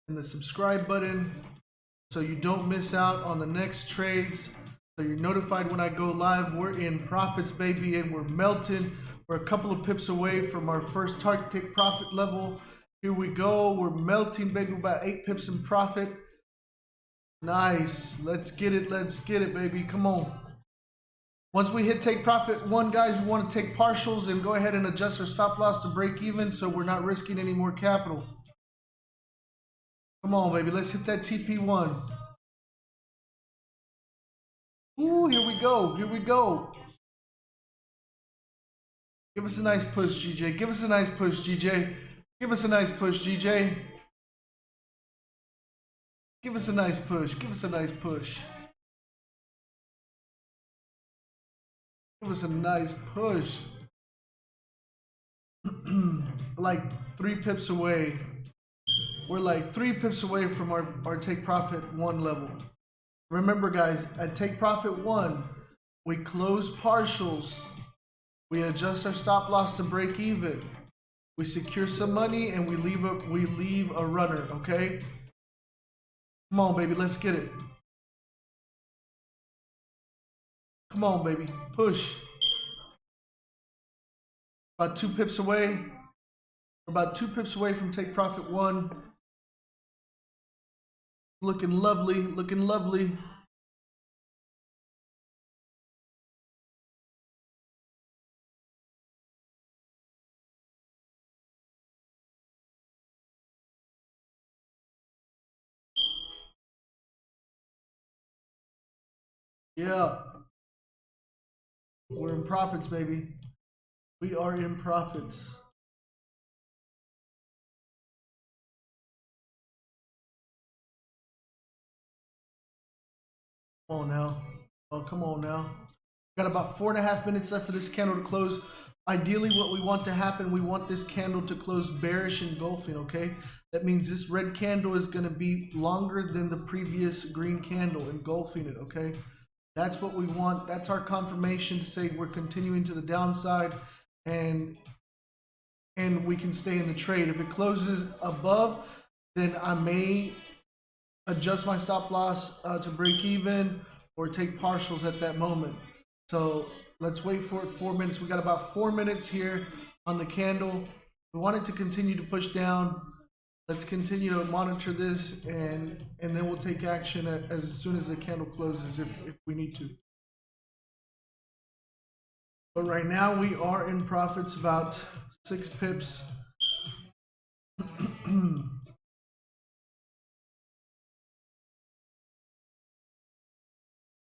and the subscribe button so you don't miss out on the next trades, so you're notified when I go live. We're in profits, baby, and we're melting. We're a couple of pips away from our first target profit level. Here we go. We're melting, baby, about 8 pips in profit. Nice. Let's get it. Let's get it, baby. Come on. Once we hit take profit 1, guys, we want to take partials and go ahead and adjust our stop loss to break even so we're not risking any more capital. Come on, baby. Let's hit that TP1. Ooh, here we go. Here we go. Give us a nice push, GJ. Give us a nice push, GJ. Give us a nice push, GJ. Give us a nice push. Give us a nice push. Give us a nice push. Like 3 pips away. We're like 3 pips away from our take profit 1 level. Remember, guys, at take profit 1, we close partials. We adjust our stop loss to break even. We secure some money and we leave a runner, okay? Come on, baby, let's get it. Come on, baby, push. About 2 pips away. We're about 2 pips away from take profit 1. Looking lovely, looking lovely. Yeah. We're in profits, baby. We are in profits. Come on now. Oh, come on now. Got about 4.5 minutes left for this candle to close. Ideally, what we want to happen, we want this candle to close bearish engulfing, okay? That means this red candle is going to be longer than the previous green candle, engulfing it, okay? That's what we want. That's our confirmation to say we're continuing to the downside and we can stay in the trade. If it closes above, then I may adjust my stop loss to break even or take partials at that moment. So let's wait for it 4 minutes. We got about 4 minutes here on the candle. We want it to continue to push down. Let's continue to monitor this and then we'll take action as soon as the candle closes if we need to. But right now we are in profits, about 6 pips.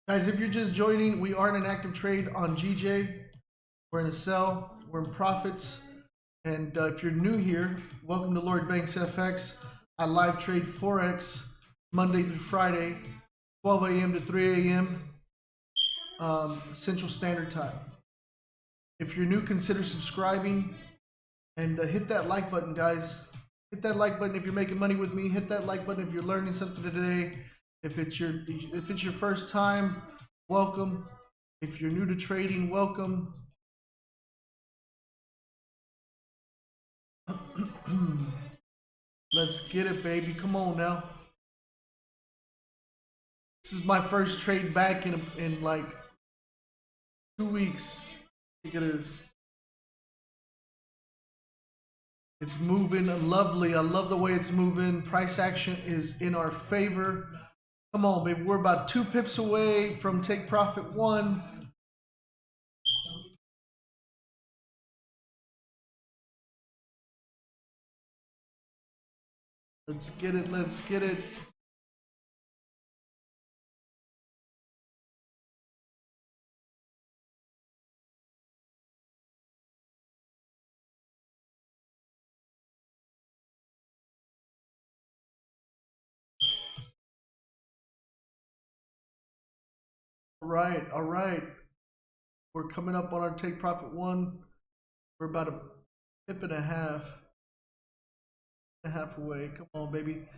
Guys, if you're just joining, we are in an active trade on GJ. We're in a sell. We're in profits. And if you're new here, welcome to Lord Banks FX. I live trade Forex Monday through Friday, 12 a.m. to 3 a.m. Central Standard Time. If you're new, consider subscribing and hit that like button, guys. Hit that like button if you're making money with me. Hit that like button if you're learning something today. If it's your first time, welcome. If you're new to trading, welcome. Let's get it, baby. Come on now. This is my first trade back in like 2 weeks. I think it is. It's moving lovely. I love the way it's moving. Price action is in our favor. Come on, baby. We're about 2 pips away from take profit 1. Let's get it. Let's get it. All right. We're coming up on our take profit 1. We're about a pip and a half away. Come on, baby.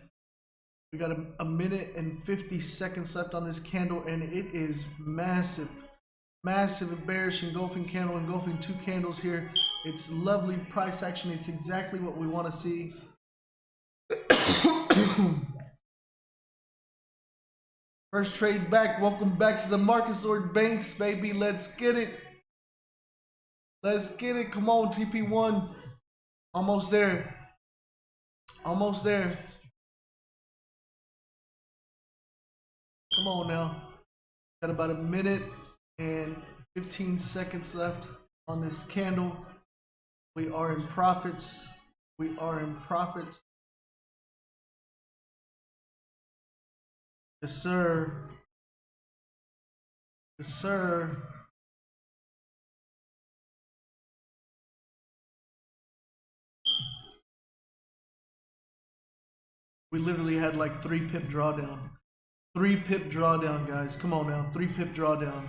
We got a minute and 50 seconds left on this candle, and it is massive. Massive bearish engulfing candle, engulfing 2 candles here. It's lovely price action. It's exactly what we want to see. First trade back. Welcome back to the Marcus Lord Banks, baby. Let's get it. Let's get it. Come on, TP1. Almost there. Almost there. Come on now. Got about a minute and 15 seconds left on this candle. We are in profits. We are in profits. Yes, sir. Yes, sir. We literally had like 3 pip drawdown. 3 pip drawdown, guys. Come on now. 3 pip drawdown.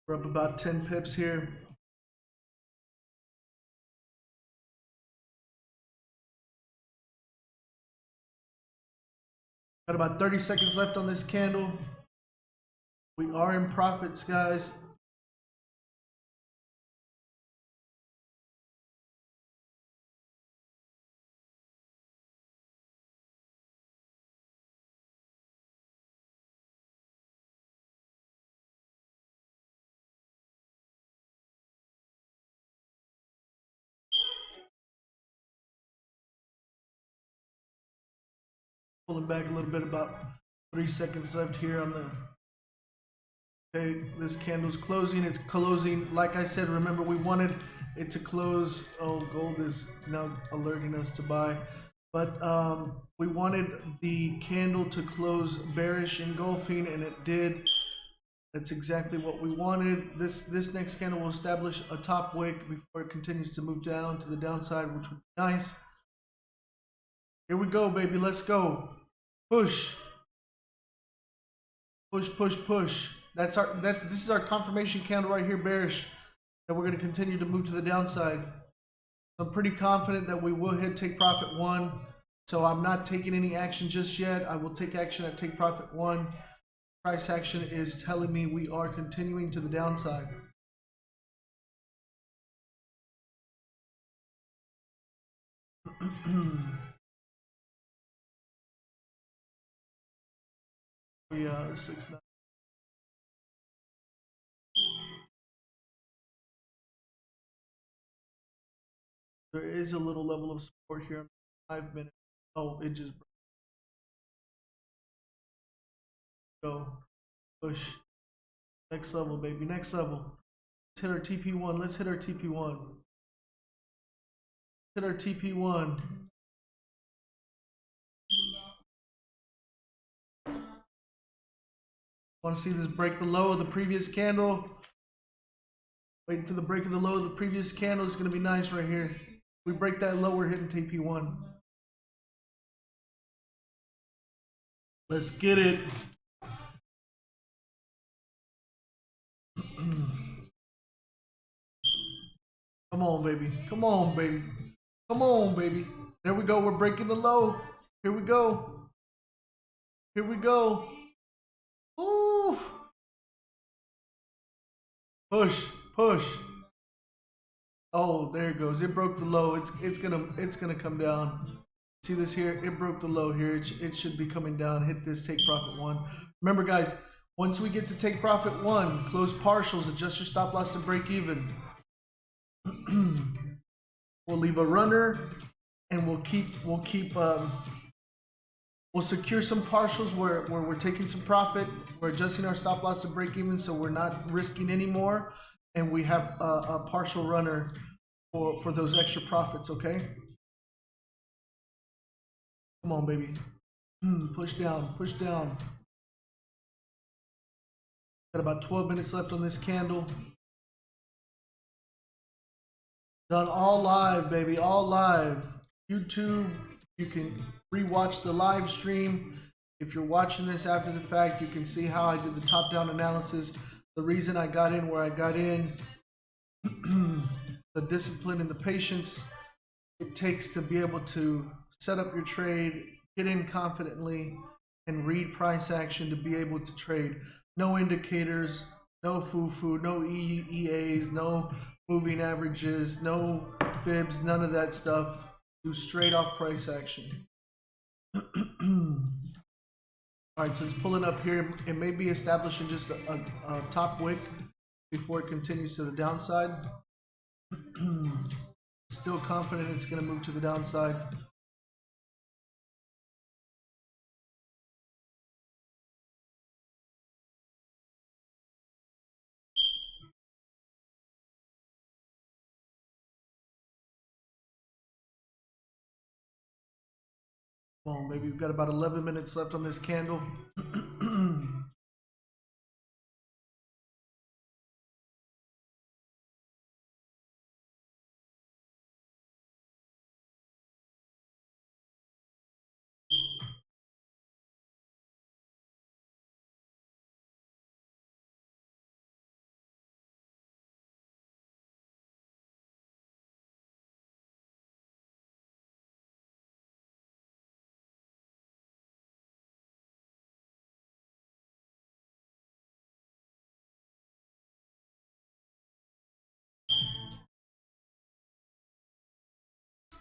We're up about 10 pips here. Got about 30 seconds left on this candle. We are in profits, guys. Pulling back a little bit, about 3 seconds left here on the. Okay, this candle's closing. It's closing. Like I said, remember we wanted it to close. Oh, gold is now alerting us to buy. But we wanted the candle to close bearish engulfing, and it did. That's exactly what we wanted. This next candle will establish a top wick before it continues to move down to the downside, which would be nice. Here we go, baby. Let's go. Push. Push, push, push. This is our confirmation candle right here, bearish. That we're going to continue to move to the downside. I'm pretty confident that we will hit take profit 1. So I'm not taking any action just yet. I will take action at take profit 1. Price action is telling me we are continuing to the downside. Yeah, 6-9. There is a little level of support here. 5 minutes. Oh, it just go. Push. Next level, baby. Next level. Let's hit our TP1. Let's hit our TP1. Hit our TP1. Want to see this break the low of the previous candle? Waiting for the break of the low of the previous candle. It's going to be nice right here. We break that low, we're hitting TP1. Let's get it. Come on, baby. Come on, baby. Come on, baby. There we go. We're breaking the low. Here we go. Here we go. Ooh. Push, push. Oh, there it goes. It broke the low. It's gonna come down. See this here? It broke the low here. It should be coming down. Hit this take profit 1. Remember, guys, once we get to take profit 1, close partials, adjust your stop loss to break even. We'll leave a runner, and we'll secure some partials where we're taking some profit. We're adjusting our stop loss to break even, so we're not risking anymore, and we have a partial runner for those extra profits. Okay. Come on, baby. Push down. Push down. Got about 12 minutes left on this candle. Done all live, baby, all live. YouTube, you can rewatch the live stream. If you're watching this after the fact, you can see how I did the top-down analysis. The reason I got in where I got in, the discipline and the patience it takes to be able to set up your trade, get in confidently, and read price action to be able to trade. No indicators, no foo-foo, no EAs, no moving averages, no fibs, none of that stuff. Do straight off price action. All right, so it's pulling up here. It may be establishing just a top wick before it continues to the downside. Still confident it's going to move to the downside. Well, maybe we've got about 11 minutes left on this candle.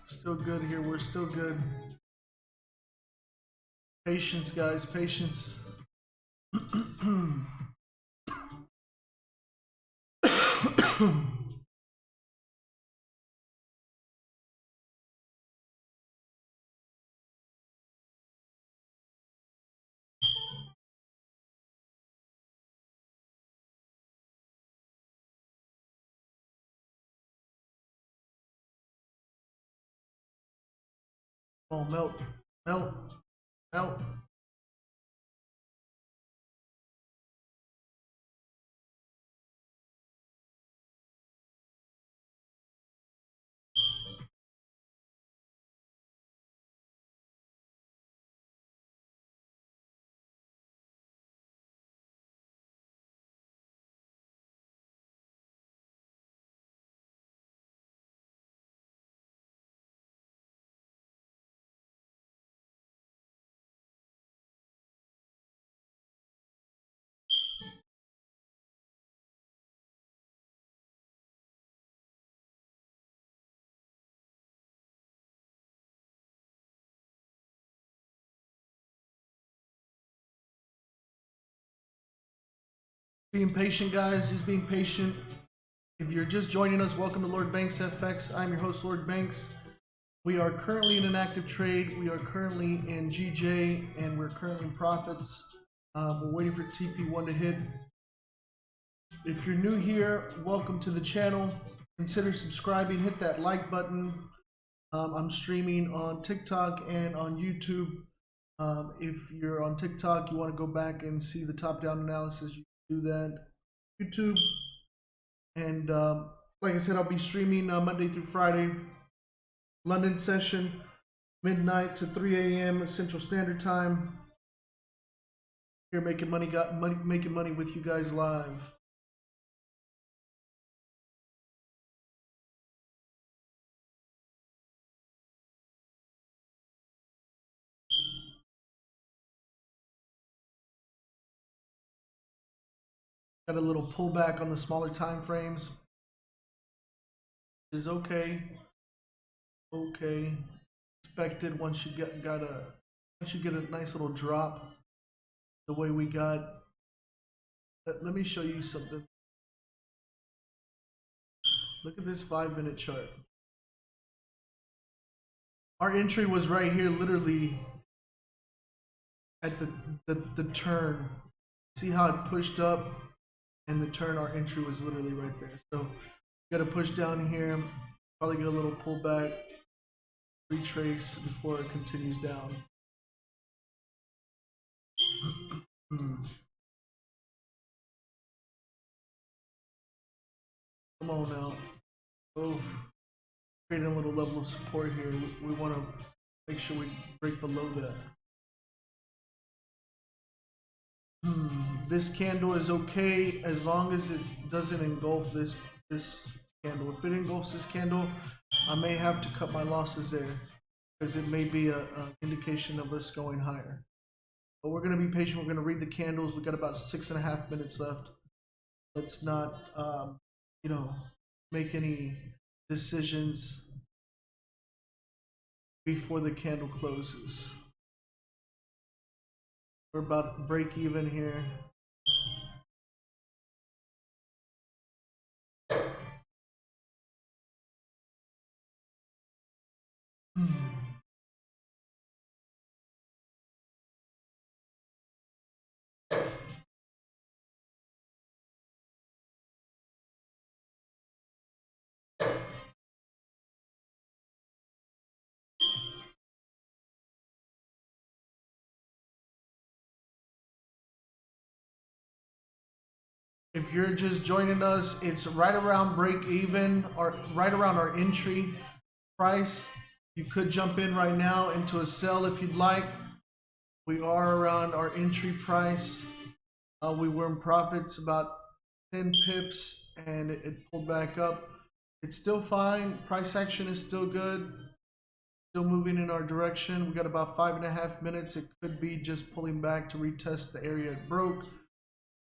Still good here. We're still good. Patience, guys. Patience. Oh, melt, melt, melt. Being patient, guys. Just being patient. If you're just joining us, welcome to Lord Banks FX. I'm your host, Lord Banks. We are currently in an active trade. We are currently in GJ, and we're currently in profits. We're waiting for TP1 to hit. If you're new here, welcome to the channel. Consider subscribing. Hit that like button. I'm streaming on TikTok and on YouTube. If you're on TikTok, you want to go back and see the top-down analysis, you can do that. YouTube. And like I said, I'll be streaming Monday through Friday. London session, midnight to 3 a.m. Central Standard Time. Here making money, making money with you guys live. Got a little pullback on the smaller time frames. Is okay. Okay. Expected once you get a nice little drop the way we got. Let me show you something. Look at this 5-minute chart. Our entry was right here, literally at the turn. See how it pushed up and the turn, our entry was literally right there. So got to push down here, probably get a little pullback, retrace before it continues down. Come on now. Oh, creating a little level of support here. We want to make sure we break below that. This candle is okay as long as it doesn't engulf this candle. If it engulfs this candle, I may have to cut my losses there because it may be an indication of us going higher. But we're going to be patient. We're going to read the candles. We got about 6.5 minutes left. Let's not, make any decisions before the candle closes. We're about to break even here. If you're just joining us, it's right around break even or right around our entry price. You could jump in right now into a sell if you'd like. We are around our entry price. We were in profits about 10 pips and it pulled back up. It's still fine. Price action is still good. Still moving in our direction. We got about 5.5 minutes. It could be just pulling back to retest the area it broke,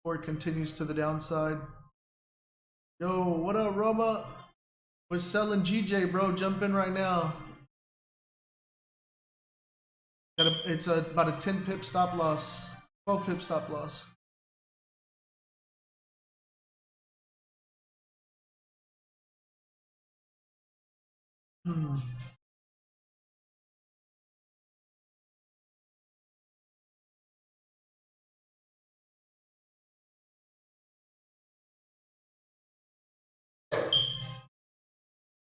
or it continues to the downside. Yo, what up, Roma? We're selling GJ, bro. Jump in right now. It's about a 10 pip stop loss, 12 pip stop loss.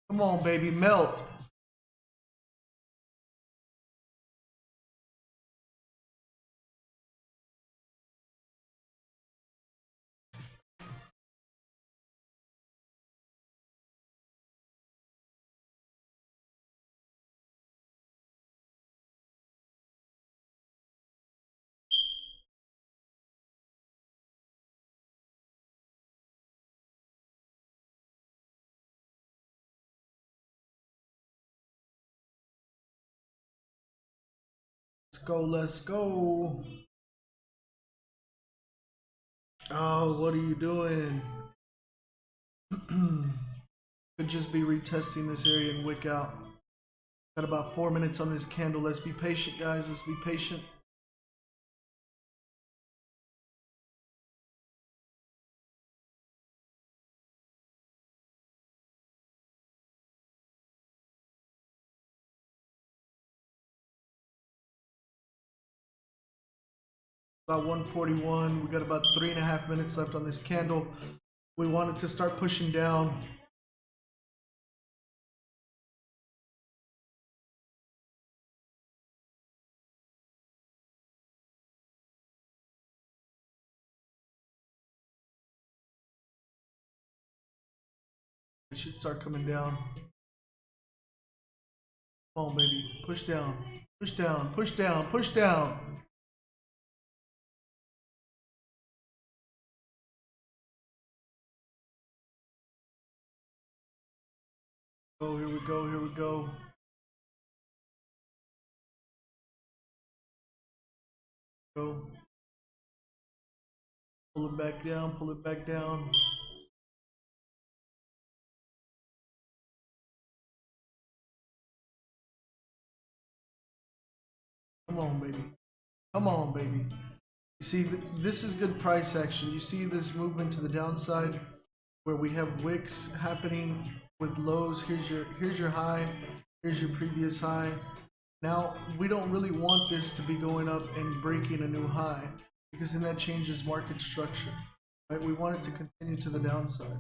Come on, baby, melt. Let's go, let's go. Oh, what are you doing? Could just be retesting this area and wick out. Got about 4 minutes on this candle. Let's be patient, guys. Let's be patient. About 141. We got about 3.5 minutes left on this candle. We wanted to start pushing down. It should start coming down. Come on, baby. Push down. Push down. Push down. Push down. Oh, here we go. Here we go. Go. Pull it back down. Pull it back down. Come on, baby. Come on, baby. You see, this is good price action. You see this movement to the downside where we have wicks happening with lows. Here's your high. Here's your previous high. Now, we don't really want this to be going up and breaking a new high because then that changes market structure. Right? We want it to continue to the downside.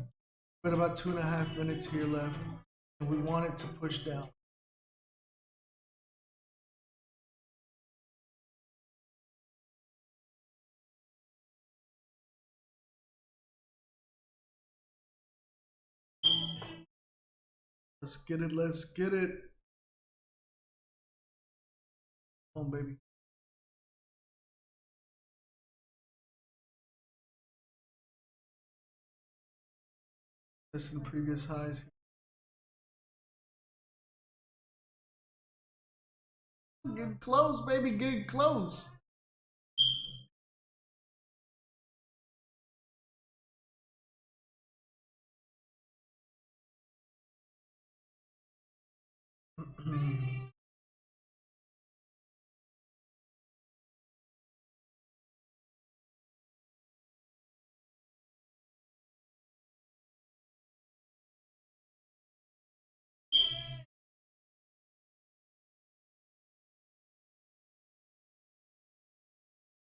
We've got about 2.5 minutes here left, and we want it to push down. Let's get it. Let's get it. Come on, baby. Less than previous highs. Get close, baby. Get close.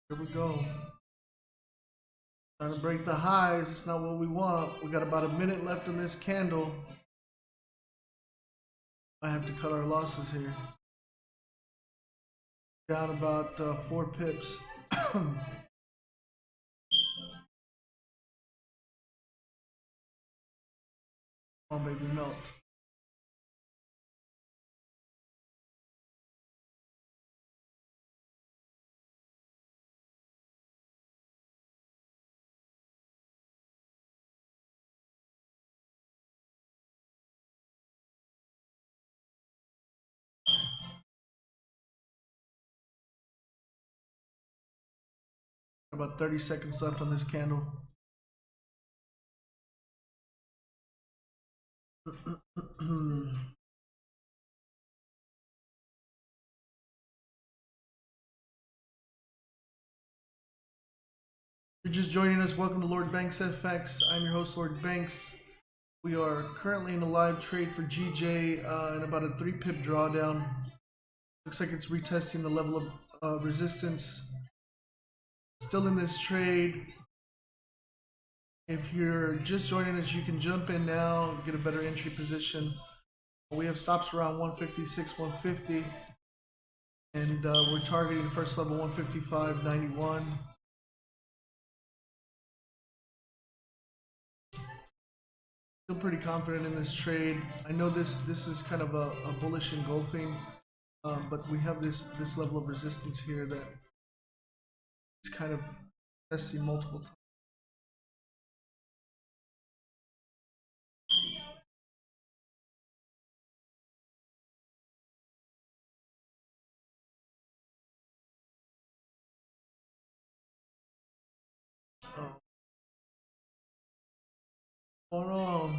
Here we go. Trying to break the highs. It's not what we want. We got about a minute left on this candle. I have to cut our losses here. Down about 4 pips. Come on, baby, melt. About 30 seconds left on this candle. If you're just joining us, welcome to Lord Banks FX. I'm your host, Lord Banks. We are currently in a live trade for GJ in about a 3 pip drawdown. Looks like it's retesting the level of resistance. Still in this trade. If you're just joining us, you can jump in now, get a better entry position. We have stops around 156, 150, and we're targeting first level 155.91. Still pretty confident in this trade. I know this is kind of a bullish engulfing, but we have this level of resistance here that is kind of testing multiple times. What's going on?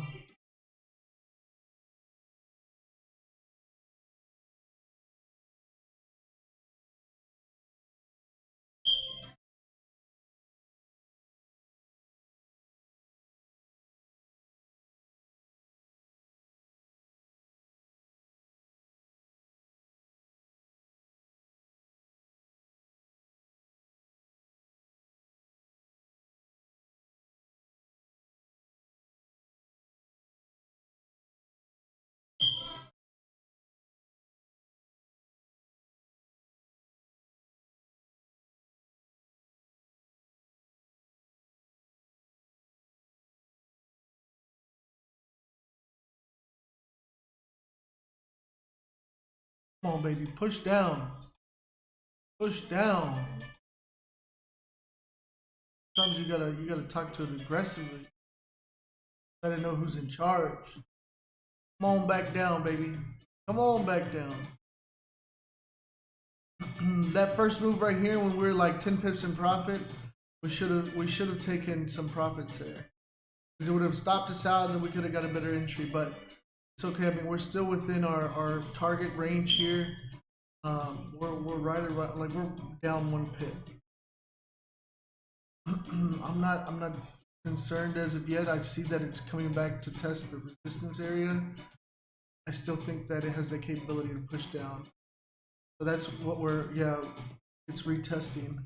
Come on, baby, push down. Push down. Sometimes you gotta talk to it aggressively. Let it know who's in charge. Come on back down, baby. Come on back down. That first move right here, when we were like 10 pips in profit, we should have taken some profits there. Because it would have stopped us out, and then we could have got a better entry. But it's okay. I mean, we're still within our target range here. We're right around, like, we're down 1 pip. I'm not concerned as of yet. I see that it's coming back to test the resistance area. I still think that it has the capability to push down. So that's what it's retesting.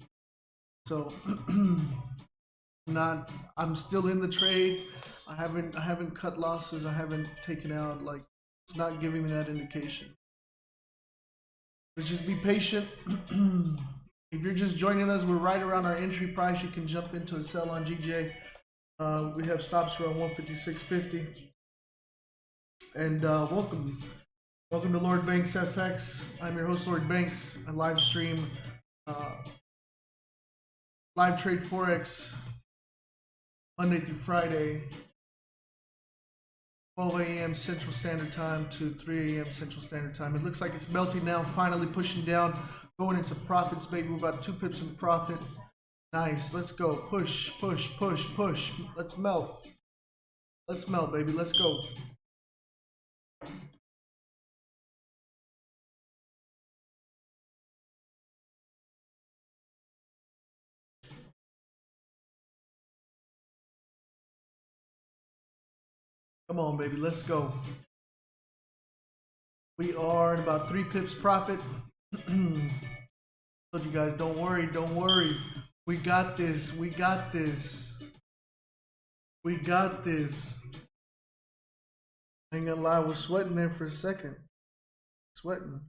So I'm still in the trade. I haven't cut losses. I haven't taken out, like, it's not giving me that indication. Let's just be patient. If you're just joining us, we're right around our entry price. You can jump into a sell on GJ. We have stops around 156.50. And welcome to Lord Banks FX. I'm your host, Lord Banks. I live stream live trade Forex Monday through Friday, 12 a.m. Central Standard Time to 3 a.m. Central Standard Time. It looks like it's melting now, finally pushing down, going into profits, baby. We're about 2 pips in profit. Nice. Let's go. Push, push, push, push. Let's melt. Let's melt, baby. Let's go. Come on, baby. Let's go. We are at about 3 pips profit. Told you guys, don't worry, don't worry. We got this. We got this. We got this. I ain't gonna lie, I was sweating there for a second. Sweating.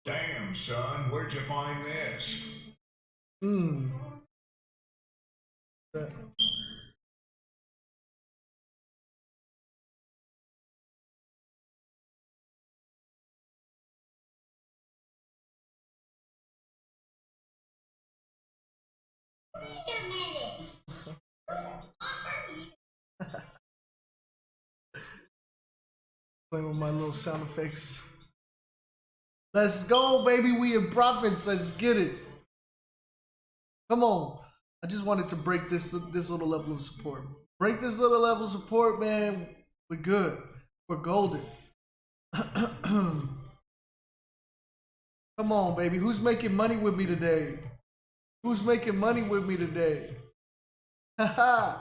Damn, son, where'd you find this? Playing with my little sound effects. Let's go, baby. We in profits. Let's get it. Come on. I just wanted to break this little level of support. Break this little level of support, man. We're good. We're golden. Come on, baby. Who's making money with me today? Who's making money with me today? Haha.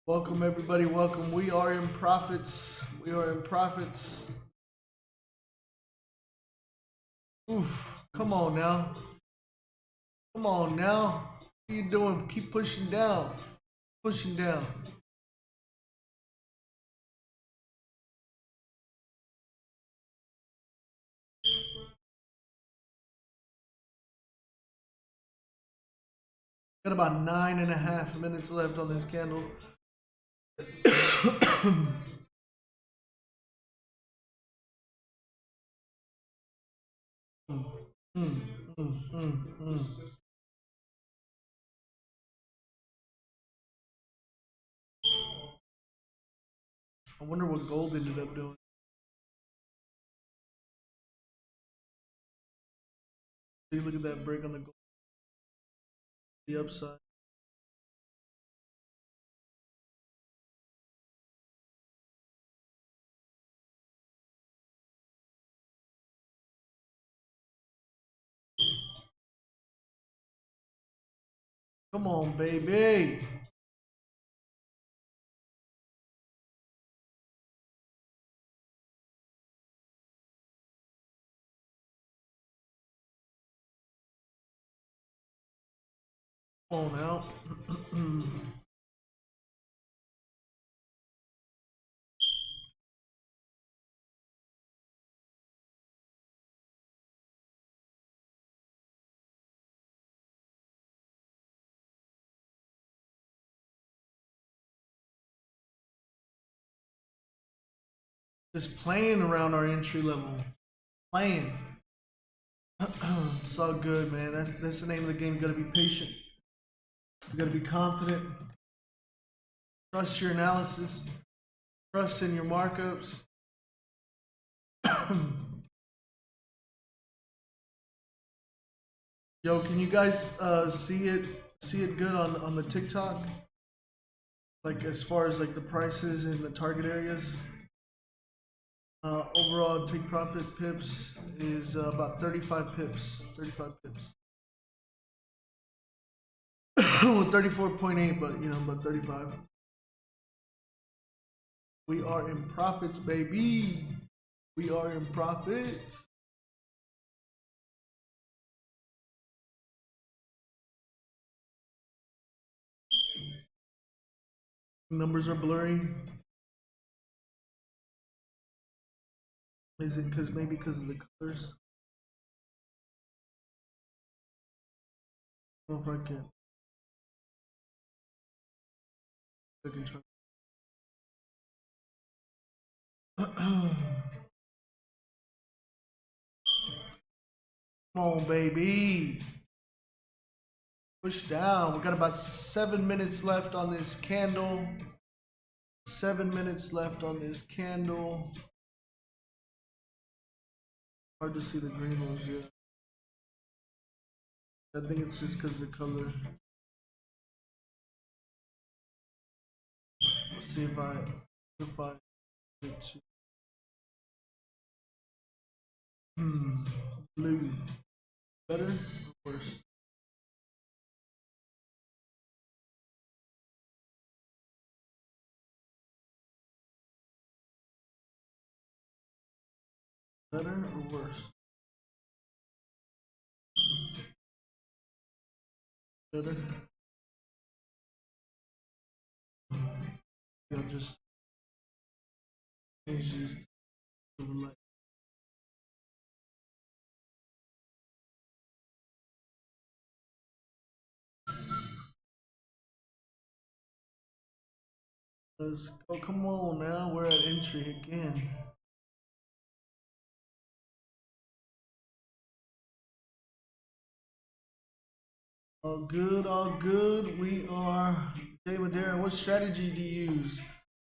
Welcome, everybody. Welcome. We are in profits. We are in profits. Oof. Come on now. Come on now. What are you doing? Keep pushing down. Pushing down. Got about 9.5 minutes left on this candle. I wonder what gold ended up doing. See, look at that break on the gold. The upside. Come on, baby. Come on now. Just playing around our entry level. Playing. It's all good, man. That's the name of the game. You gotta be patient. You gotta be confident. Trust your analysis. Trust in your markups. Yo, can you guys see it good on the TikTok? Like as far as like the prices in the target areas? Overall take profit pips is about 35 pips. 35 pips. Well, 34.8, but you know, about 35. We are in profits, baby. We are in profits. Numbers are blurry. Is it because of the colors? I don't know if I can try. Come on, baby. Push down. We got about 7 minutes left on this candle. 7 minutes left on this candle. Hard to see the green ones yet. I think it's just because of the color. Let's see if I get to blue. Better or worse? Better or worse? Better. I'll just change these to the light. Let's go. Come on now. We're at entry again. All good, all good. We are Jay Madera. What strategy do you use?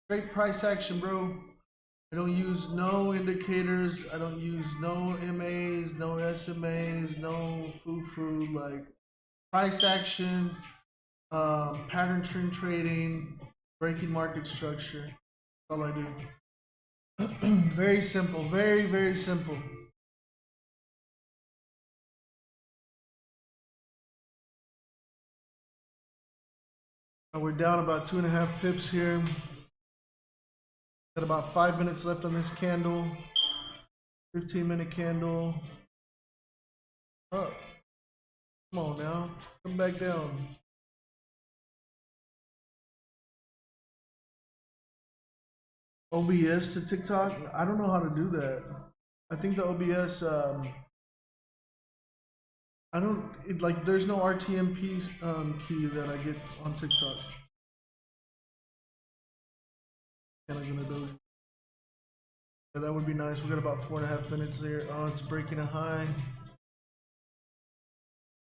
Straight price action, bro. I don't use no indicators. I don't use no MAs, no SMAs, no foo-foo. Like price action, pattern trend trading, breaking market structure. That's all I do. Very simple. Very, very simple. We're down about 2.5 pips here. Got about 5 minutes left on this candle. 15-minute candle. Up. Come on now. Come back down. OBS to TikTok? I don't know how to do that. I think the OBS, I don't, like, there's no RTMP key that I get on TikTok. Can I gonna do it? Yeah, that would be nice. We got about 4.5 minutes there. Oh, it's breaking a high.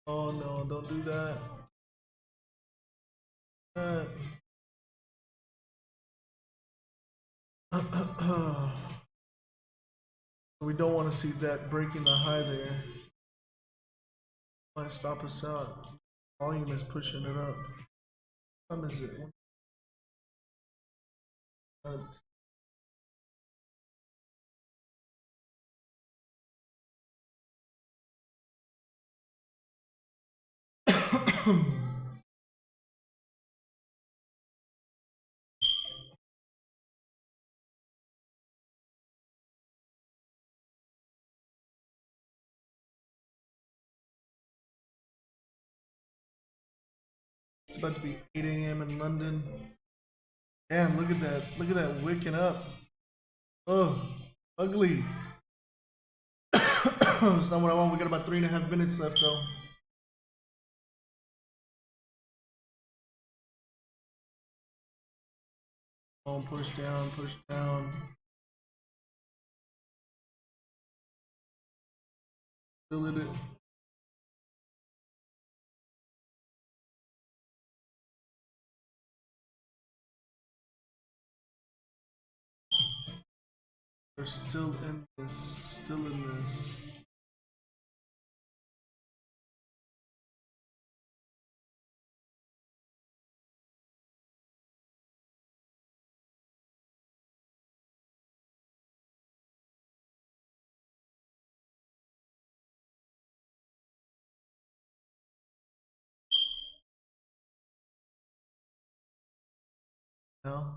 Oh no, don't do that. We don't want to see that breaking the high there. Might stop us out. Volume is pushing it up. What time is it? It's about to be 8 a.m. in London. Damn, look at that. Look at that wicking up. Ugh, ugly. It's not what I want. We got about 3.5 minutes left though. Push down, push down. Still in it. We're still in this. Still in this. No.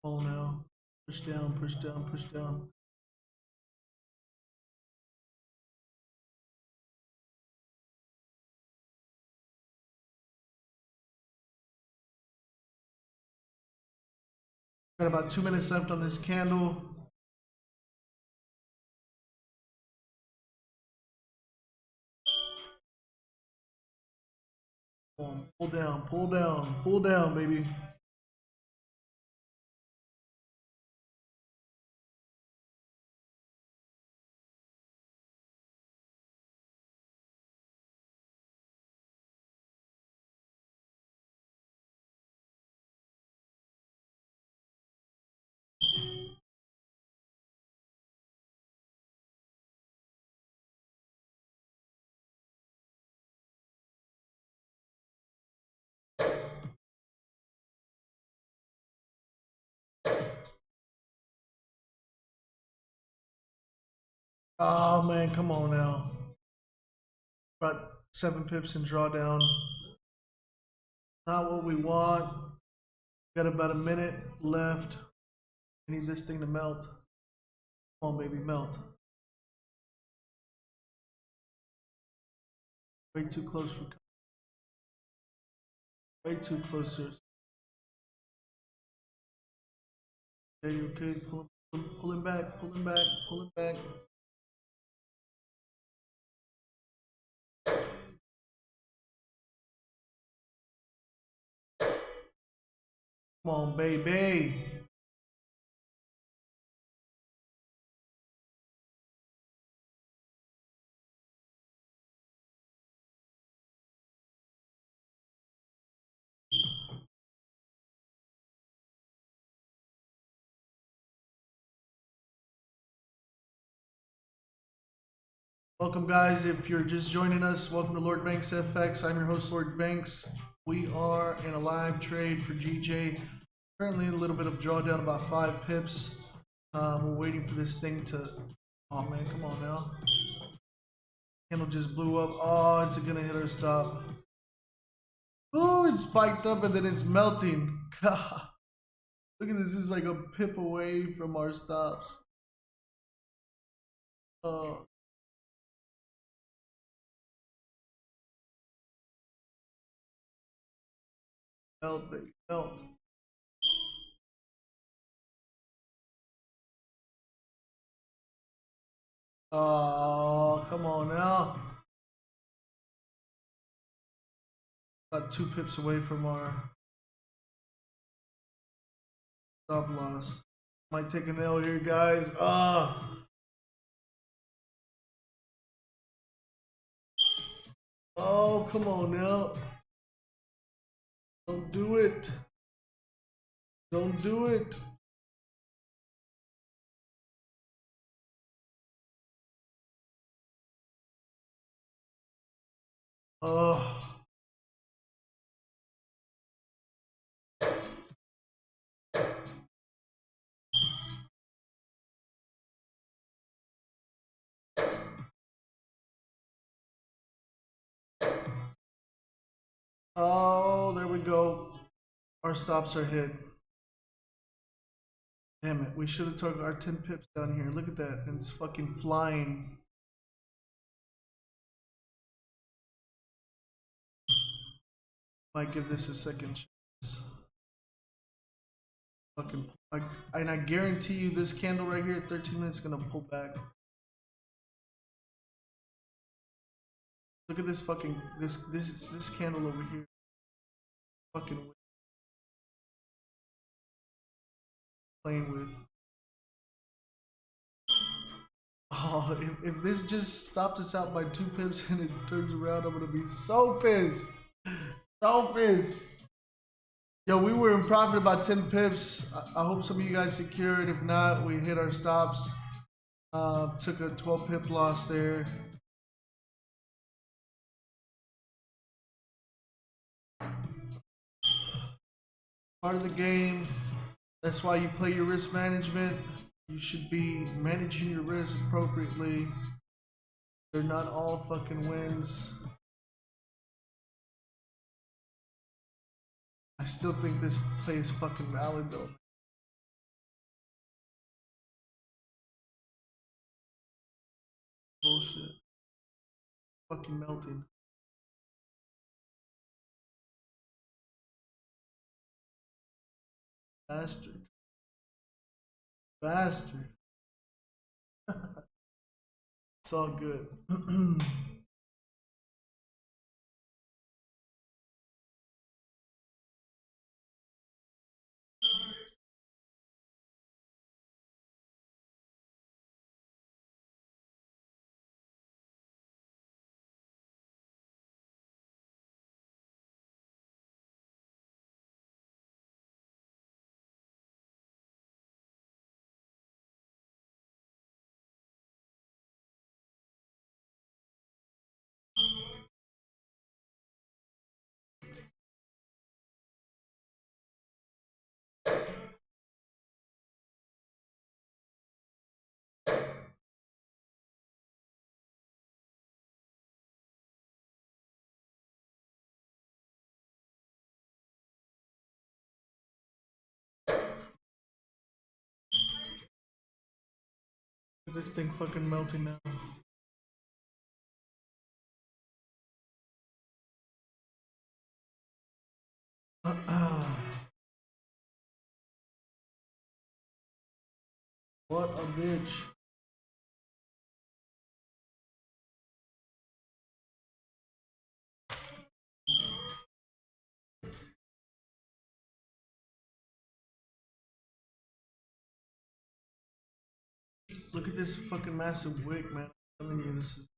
Oh no. Push down, push down, push down. Got about 2 minutes left on this candle. Pull down, pull down, pull down, baby. Oh man, come on now. About 7 pips in drawdown. Not what we want. Got about a minute left. We need this thing to melt. Come on, baby, melt. Way too close for Way too close to us. Okay, okay, pull him back, pull him back, pull him back. Come on, baby. Welcome, guys. If you're just joining us, welcome to Lord Banks FX. I'm your host, Lord Banks. We are in a live trade for GJ. Currently, a little bit of drawdown, about 5 pips. We're waiting for this thing to. Oh man, come on now. Candle just blew up. Oh, it's gonna hit our stop. Oh, it spiked up and then it's melting. God, look at this. This is like a pip away from our stops. Oh. Melt, baby, melt. Oh, come on now. About 2 pips away from our stop loss. Might take an L here, guys. Ah. Oh, come on now. Don't do it. Don't do it. Oh. Oh, there we go. Our stops are hit. Damn it. We should have took our 10 pips down here. Look at that. And it's fucking flying. Might give this a second chance. Fucking, and I guarantee you this candle right here, 13 minutes, is gonna pull back. Look at this fucking this candle over here. Fucking playing with. Oh, if this just stopped us out by 2 pips and it turns around, I'm gonna be so pissed. So pissed. Yo, we were in profit about 10 pips. I hope some of you guys secured. If not, we hit our stops. Took a 12 pip loss there. Part of the game. That's why you play your risk management. You should be managing your risk appropriately. They're not all fucking wins. I still think this play is fucking valid though. Bullshit. Fucking melting. Bastard. Bastard. It's all good. This thing fucking melting now. What a bitch. Look at this fucking massive wick, man. I'm telling you, this is.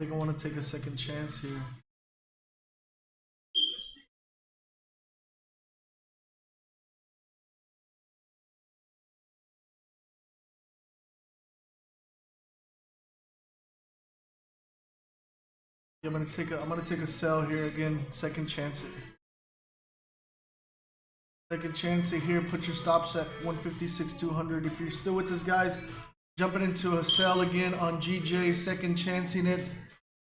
I think I want to take a second chance here. Yeah, I'm gonna take a sell here again. Second chance it. Second chance it here. Put your stops at 156, 200. If you're still with us, guys, jumping into a sell again on GJ. Second chancing it.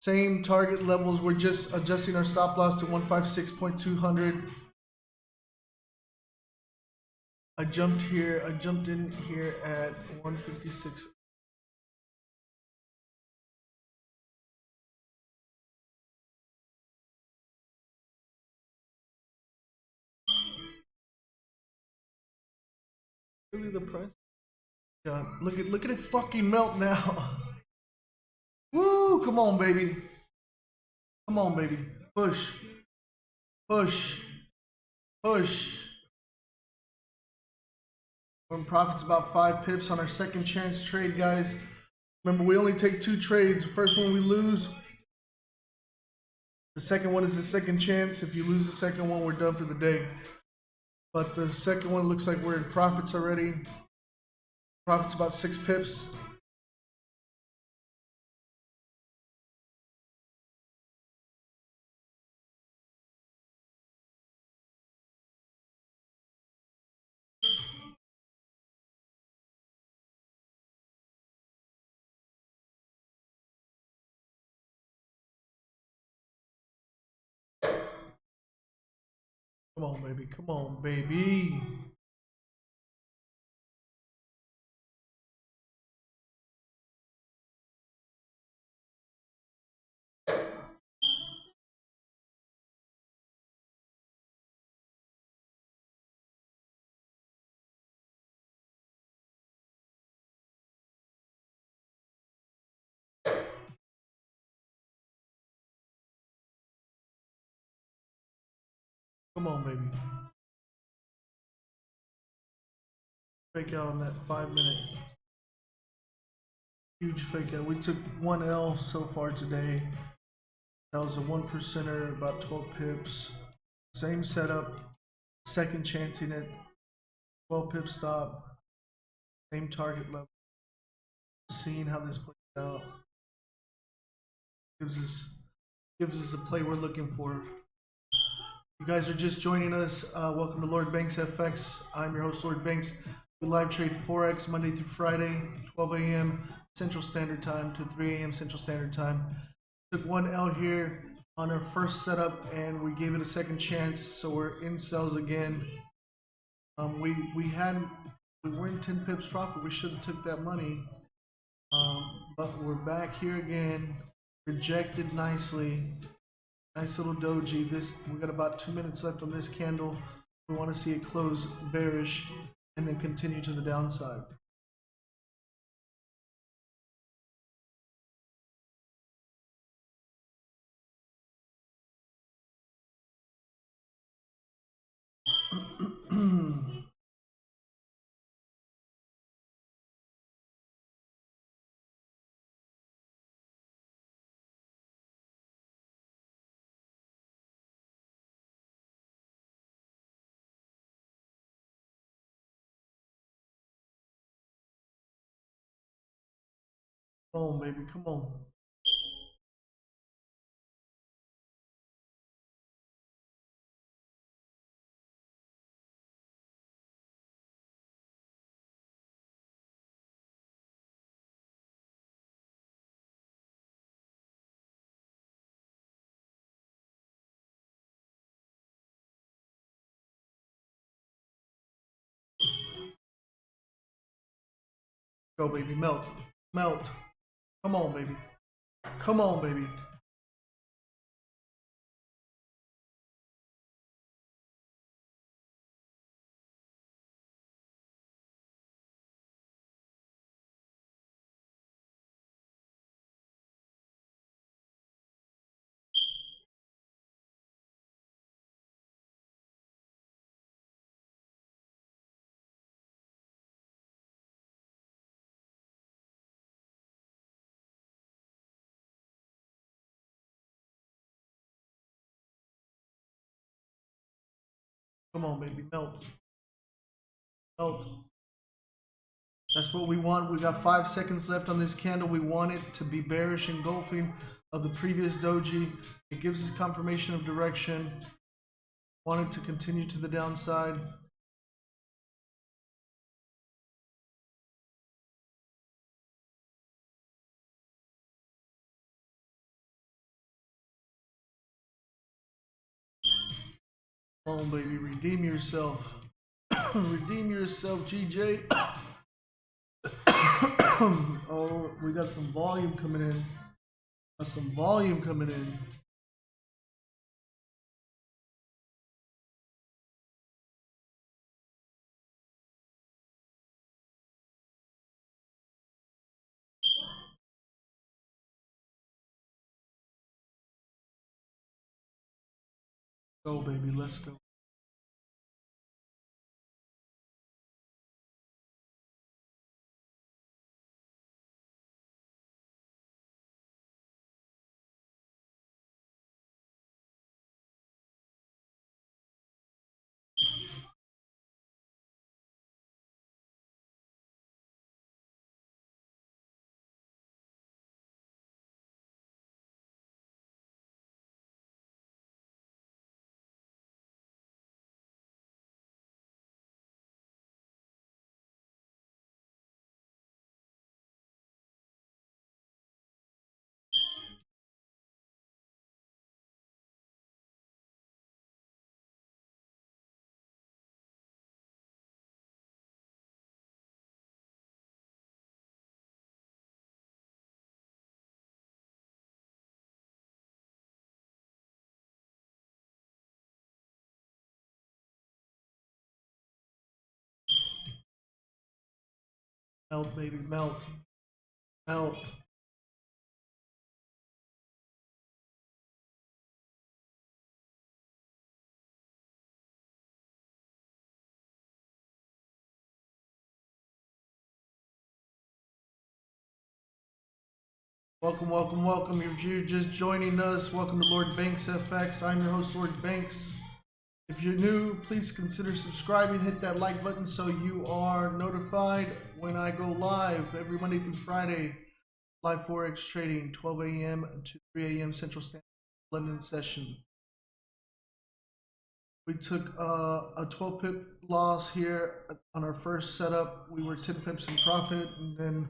Same target levels. We're just adjusting our stop loss to 156.200. I jumped in here at 156. Really the price? Yeah, look at it fucking melt now. Woo, come on, baby. Come on, baby. Push. Push. Push. We're in profits about 5 pips on our second chance trade, guys. Remember, we only take 2 trades. The first one we lose. The second one is the second chance. If you lose the second one, we're done for the day. But the second one looks like we're in profits already. Profits about 6 pips. Come on, baby. Come on, baby. Come on, baby. Fake out on that 5-minute. Huge fake out. We took 1 L so far today. That was a 1%er, about 12 pips. Same setup. Second chancing it. 12 pip stop. Same target level. Seeing how this plays out. Gives us the play we're looking for. You guys are just joining us. Welcome to Lord Banks FX. I'm your host, Lord Banks. We live trade Forex Monday through Friday, 12 a.m. Central Standard Time to 3 a.m. Central Standard Time. Took 1 L here on our first setup, and we gave it a second chance. So we're in sells again. We weren't 10 pips profit. We should have took that money, but we're back here again. Rejected nicely. Nice little doji. We got about 2 minutes left on this candle. We want to see it close bearish and then continue to the downside. Come on, baby. Come on. Go, baby. Melt. Melt. Come on, baby. Come on, baby. Come on, baby, melt. Melt. That's what we want. We got 5 seconds left on this candle. We want it to be bearish engulfing of the previous doji. It gives us confirmation of direction. Want it to continue to the downside. Come on, baby, redeem yourself. Redeem yourself, GJ. Oh, we got some volume coming in. Got some volume coming in. Go, baby, let's go. Melt, baby, melt. Melt. Welcome, welcome, welcome. If you're just joining us, welcome to Lord Banks FX. I'm your host, Lord Banks. If you're new, please consider subscribing. Hit that like button so you are notified when I go live every Monday through Friday. Live Forex Trading, 12 a.m. to 3 a.m. Central Standard London session. We took a 12 pip loss here on our first setup. We were 10 pips in profit, and then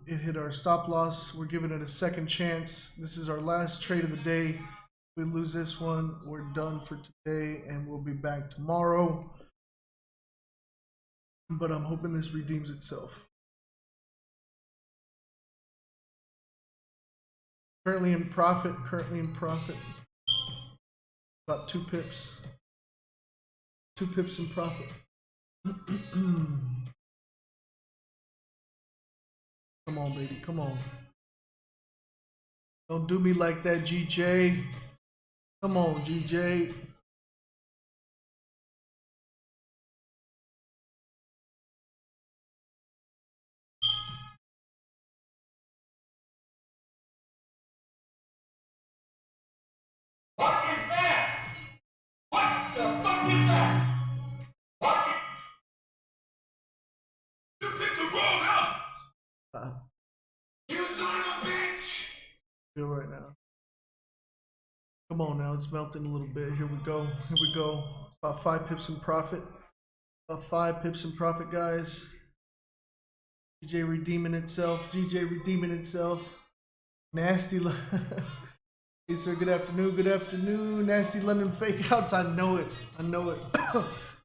it hit our stop loss. We're giving it a second chance. This is our last trade of the day. If we lose this one, we're done for today, and we'll be back tomorrow. But I'm hoping this redeems itself. Currently in profit. About 2 pips. 2 pips in profit. Come on, baby, come on. Don't do me like that, GJ. Come on, GJ. What is that? What the fuck is that? What? You picked the wrong house. You son of a bitch. Feel right now. Come on now, it's melting a little bit. Here we go. Here we go. About 5 pips in profit. About 5 pips in profit, guys. GJ redeeming itself. GJ redeeming itself. Nasty. Hey, sir. Good afternoon. Good afternoon. Nasty London fake outs. I know it. I know it.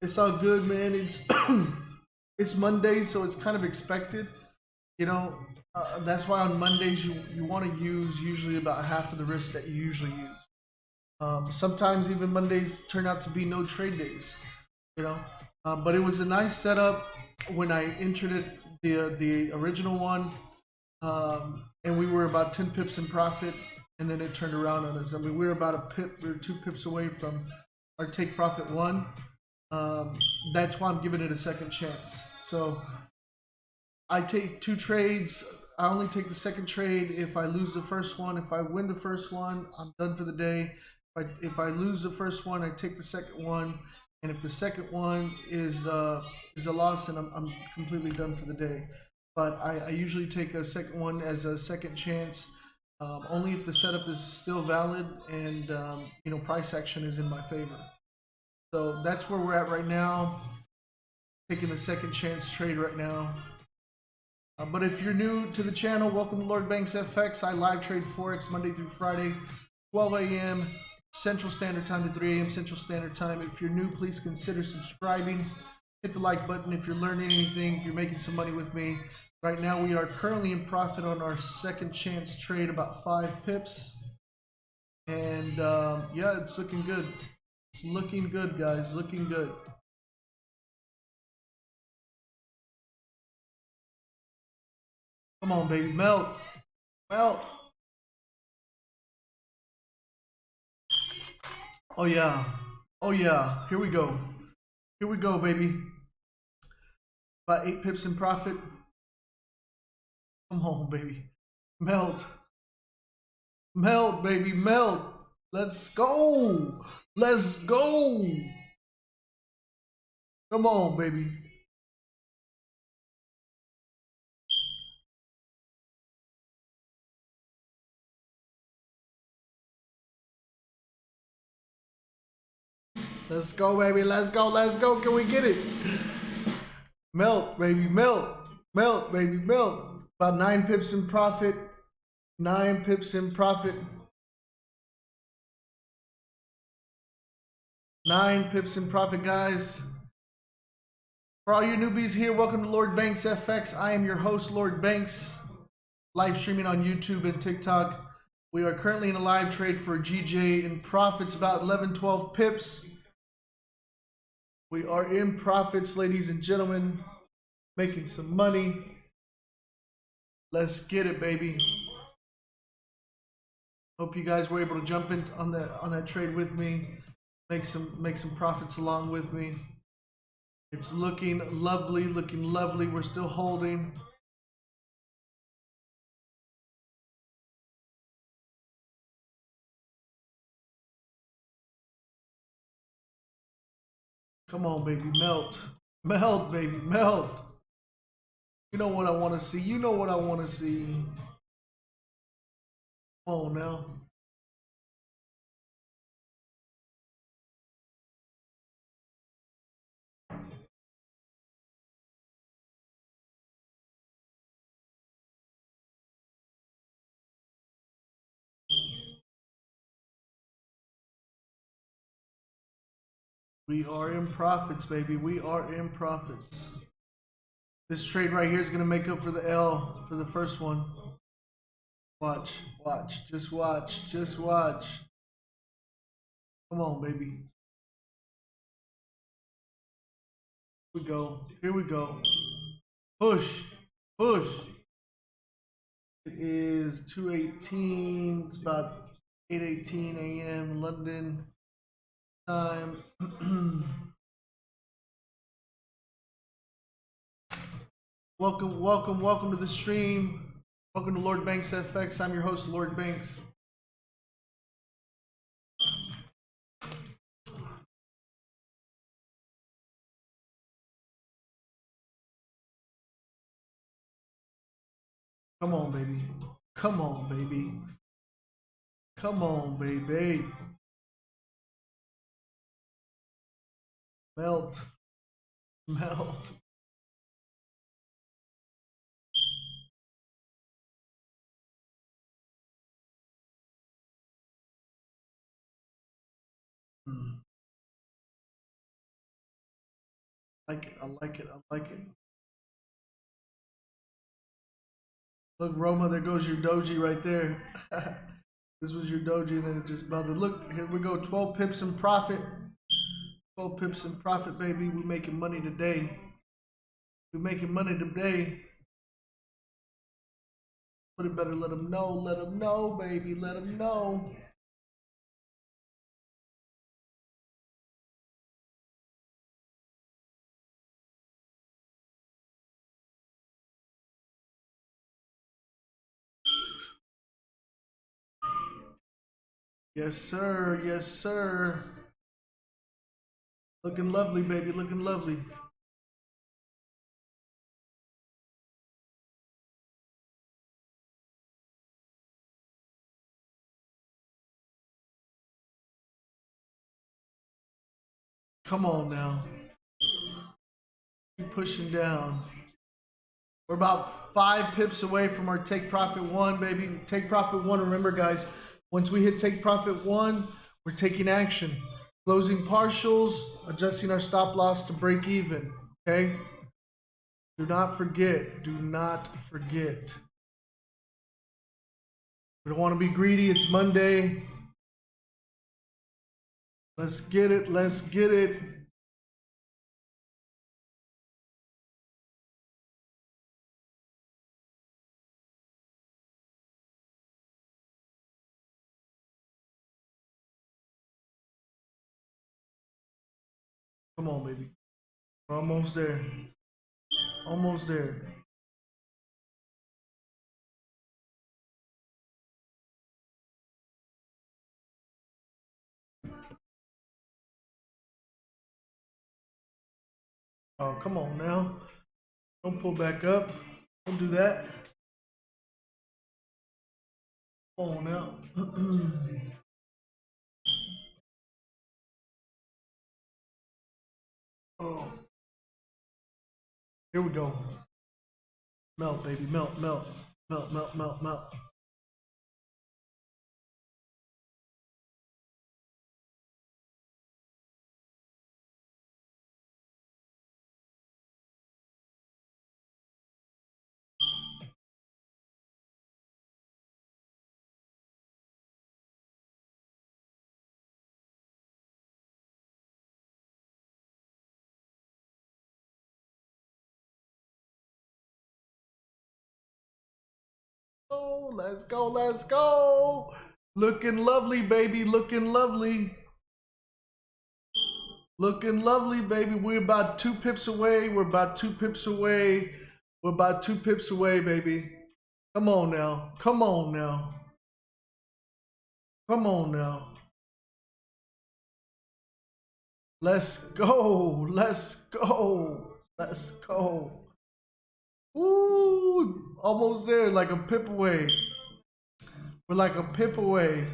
It's all good, man. It's it's Monday, so it's kind of expected. You know, that's why on Mondays you want to use usually about half of the risk that you usually use. Sometimes even Mondays turn out to be no trade days. You know, but it was a nice setup when I entered it, the original one, and we were about 10 pips in profit, and then it turned around on us. I mean, we were about a pip, we were 2 pips away from our take profit 1. That's why I'm giving it a second chance. So I take 2 trades. I only take the second trade if I lose the first one. If I win the first one, I'm done for the day. If I lose the first one, I take the second one, and if the second one is a loss, then I'm completely done for the day. But I usually take a second one as a second chance, only if the setup is still valid and you know, price action is in my favor. So that's where we're at right now. Taking the second chance trade right now. But if you're new to the channel, welcome to Lord Banks FX. I live trade Forex Monday through Friday, 12 a.m. Central Standard Time to 3 a.m. Central Standard Time. If you're new, please consider subscribing. Hit the like button if you're learning anything, if you're making some money with me. Right now, we are currently in profit on our second chance trade, about 5 pips. And yeah, it's looking good. It's looking good, guys. Looking good. Come on, baby. Melt. Melt. Oh, yeah. Oh, yeah. Here we go. Here we go, baby. About 8 pips in profit. Come on, baby. Melt. Melt, baby. Melt. Let's go. Let's go. Come on, baby. Let's go, baby. Let's go. Let's go. Can we get it? Melt, baby. Melt. Melt, baby. Melt. About 9 pips in profit. 9 pips in profit. 9 pips in profit, guys. For all you newbies here, welcome to Lord Banks FX. I am your host, Lord Banks, live streaming on YouTube and TikTok. We are currently in a live trade for GJ in profits, about 11, 12 pips. We are in profits, ladies and gentlemen, making some money. Let's get it, baby. Hope you guys were able to jump in on that trade with me, make some profits along with me. It's looking lovely, looking lovely. We're still holding. Come on, baby, melt. Melt, baby, melt. You know what I want to see. You know what I want to see. Come on now. We are in profits, baby. We are in profits. This trade right here is going to make up for the L for the first one. Watch, watch, just watch, just watch. Come on, baby. Here we go. Here we go. Push, push. It is 2:18. It's about 8:18 a.m. London time. Welcome, welcome, welcome to the stream. Welcome to Lord Banks FX. I'm your host, Lord Banks. Come on, baby. Come on, baby. Come on, baby. Melt. Melt. I like it. I like it. I like it. Look, Roma, there goes your doji right there. This was your doji, and then it just melted. Look, here we go. 12 pips in profit. 12 pips in profit, baby. We're making money today. We're making money today. But it better let them know. Let them know, baby. Let them know. Yes, sir. Yes, sir. Looking lovely, baby. Looking lovely. Come on now. Keep pushing down. We're about 5 pips away from our take profit 1, baby. Take profit 1. Remember, guys, once we hit take profit 1, we're taking action. Closing partials, adjusting our stop loss to break even. Okay? Do not forget. Do not forget. We don't want to be greedy. It's Monday. Let's get it. Let's get it. Come on, baby. We're almost there. Almost there. Oh, come on now. Don't pull back up. Don't do that. Come on now. Oh. Here we go. Melt, baby. Melt, melt. Melt, melt, melt, melt. Oh, let's go, let's go. Looking lovely, baby. Looking lovely. Looking lovely, baby. We're about 2 pips away. We're about 2 pips away. We're about 2 pips away, baby. Come on now. Come on now. Come on now. Let's go. Let's go. Let's go. Ooh, almost there, like a pip away. We're like a pip away.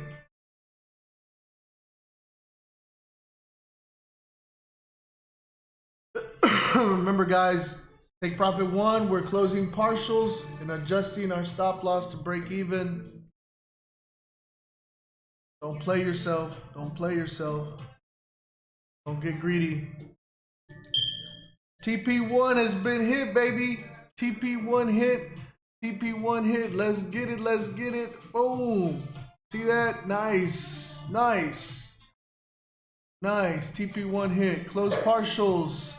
Remember, guys, take profit 1. We're closing partials and adjusting our stop loss to break even. Don't play yourself. Don't play yourself. Don't get greedy. TP1 has been hit, baby. TP1 hit. TP1 hit. Let's get it. Let's get it. Boom. See that? Nice. Nice. Nice. TP1 hit. Close partials.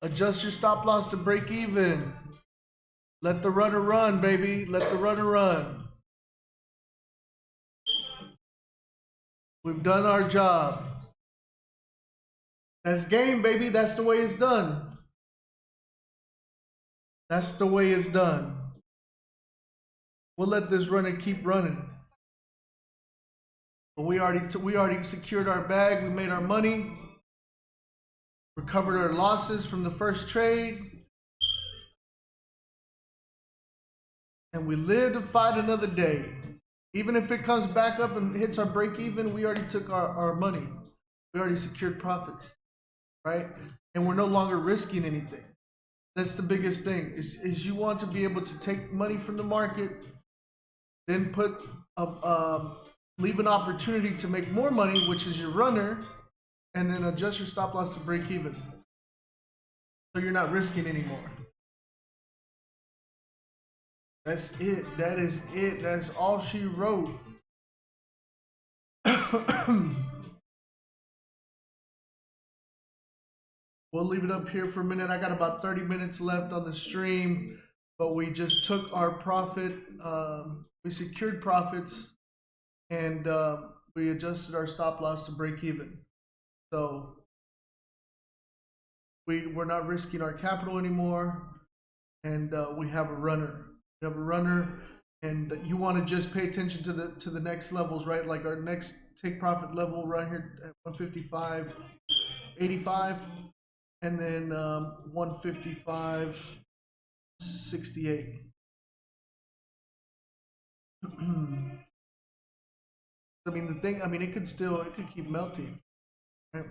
Adjust your stop loss to break even. Let the runner run, baby. Let the runner run. We've done our job. That's game, baby. That's the way it's done. That's the way it's done. We'll let this runner keep running. But we already secured our bag. We made our money. Recovered our losses from the first trade. And we live to fight another day. Even if it comes back up and hits our break even, we already took our money. We already secured profits, right? And we're no longer risking anything. That's the biggest thing, is you want to be able to take money from the market, then leave an opportunity to make more money, which is your runner, and then adjust your stop loss to break even. So you're not risking anymore. That's it. That is it. That's all she wrote. We'll leave it up here for a minute. I got about 30 minutes left on the stream, but we just took our profit. We secured profits, and we adjusted our stop loss to break even. So we're not risking our capital anymore, and we have a runner. We have a runner, and you want to just pay attention to the next levels, right? Like our next take profit level right here at 155.85, and then 155.68. I mean, the thing, I mean, it could keep melting, right?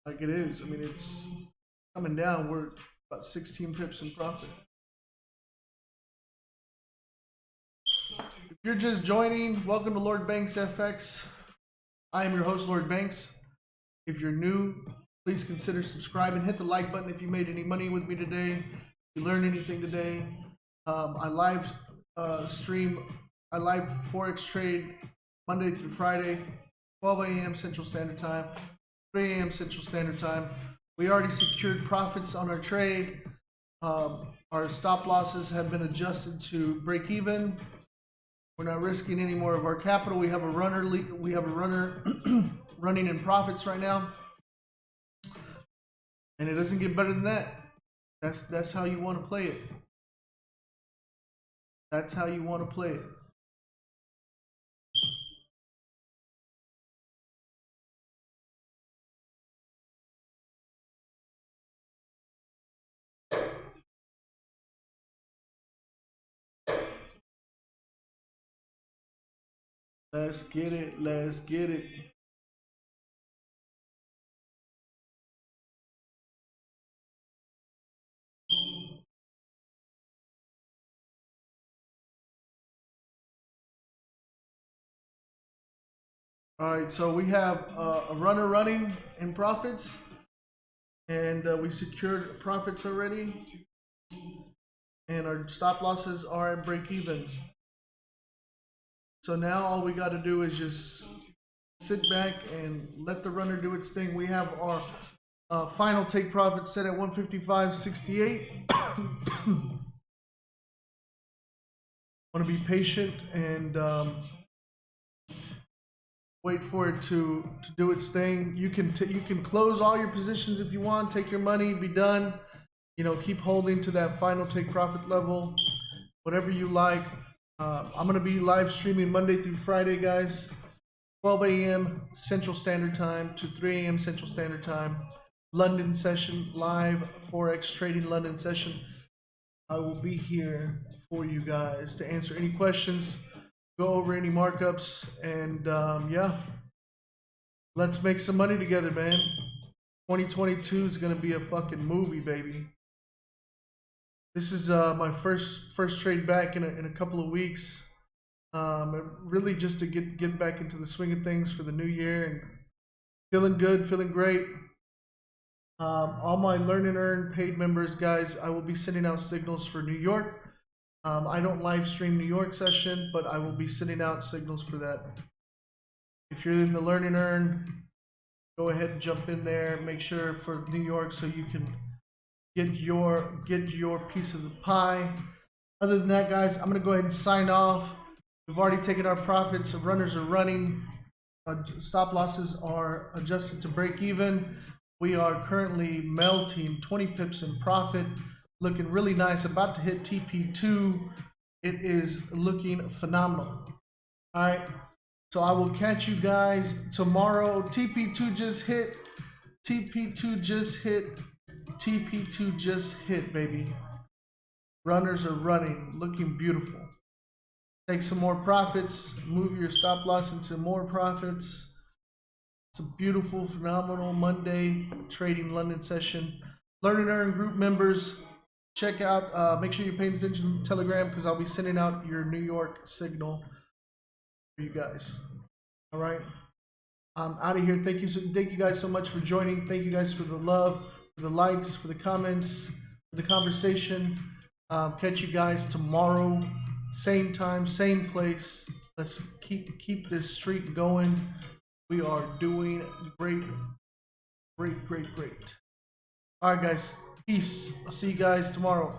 Like it is. I mean, it's coming down. We're about 16 pips in profit. If you're just joining, welcome to Lord Banks FX. I am your host, Lord Banks. If you're new, please consider subscribing. Hit the like button if you made any money with me today. If you learned anything today. I live stream. I live Forex trade Monday through Friday, 12 a.m. Central Standard Time, 3 a.m. Central Standard Time. We already secured profits on our trade. Our stop losses have been adjusted to break even. We're not risking any more of our capital. We have a runner running in profits right now, and it doesn't get better than that. That's how you want to play it. That's how you want to play it. Let's get it. Let's get it. All right, so we have a runner running in profits, and we secured profits already, and our stop losses are at break even. So now all we got to do is just sit back and let the runner do its thing. We have our final take profit set at 155.68. Want to be patient and wait for it to do its thing. You can close all your positions if you want, take your money, be done. You know, keep holding to that final take profit level, whatever you like. I'm going to be live streaming Monday through Friday, guys, 12 a.m. Central Standard Time to 3 a.m. Central Standard Time. London session, live Forex Trading London session. I will be here for you guys to answer any questions, go over any markups, and yeah, let's make some money together, man. 2022 is going to be a fucking movie, baby. This is my first trade back in a couple of weeks. Really just to get back into the swing of things for the new year, and feeling good, feeling great. All my Learn and Earn paid members, guys, I will be sending out signals for New York. I don't live stream New York session, but I will be sending out signals for that. If you're in the Learn and Earn, go ahead and jump in there. Make sure for New York so you can get your piece of the pie. Other than that, guys, I'm gonna go ahead and sign off. We've already taken our profits. The runners are running. Stop losses are adjusted to break even. We are currently melting 20 pips in profit, looking really nice. About to hit TP2. It is looking phenomenal. All right, so I will catch you guys tomorrow. TP2 just hit. TP2 just hit. TP2 just hit, baby. Runners are running, looking beautiful. Take some more profits, move your stop loss into more profits. It's a beautiful, phenomenal Monday trading London session. Learn and Earn group members, check out, make sure you're paying attention to Telegram, because I'll be sending out your New York signal for you guys. All right, I'm out of here. Thank you guys so much for joining. Thank you guys for the love, for the likes, for the comments, for the conversation. Catch you guys tomorrow, same time, same place. Let's keep this streak going. We are doing great. All right, guys. Peace. I'll see you guys tomorrow.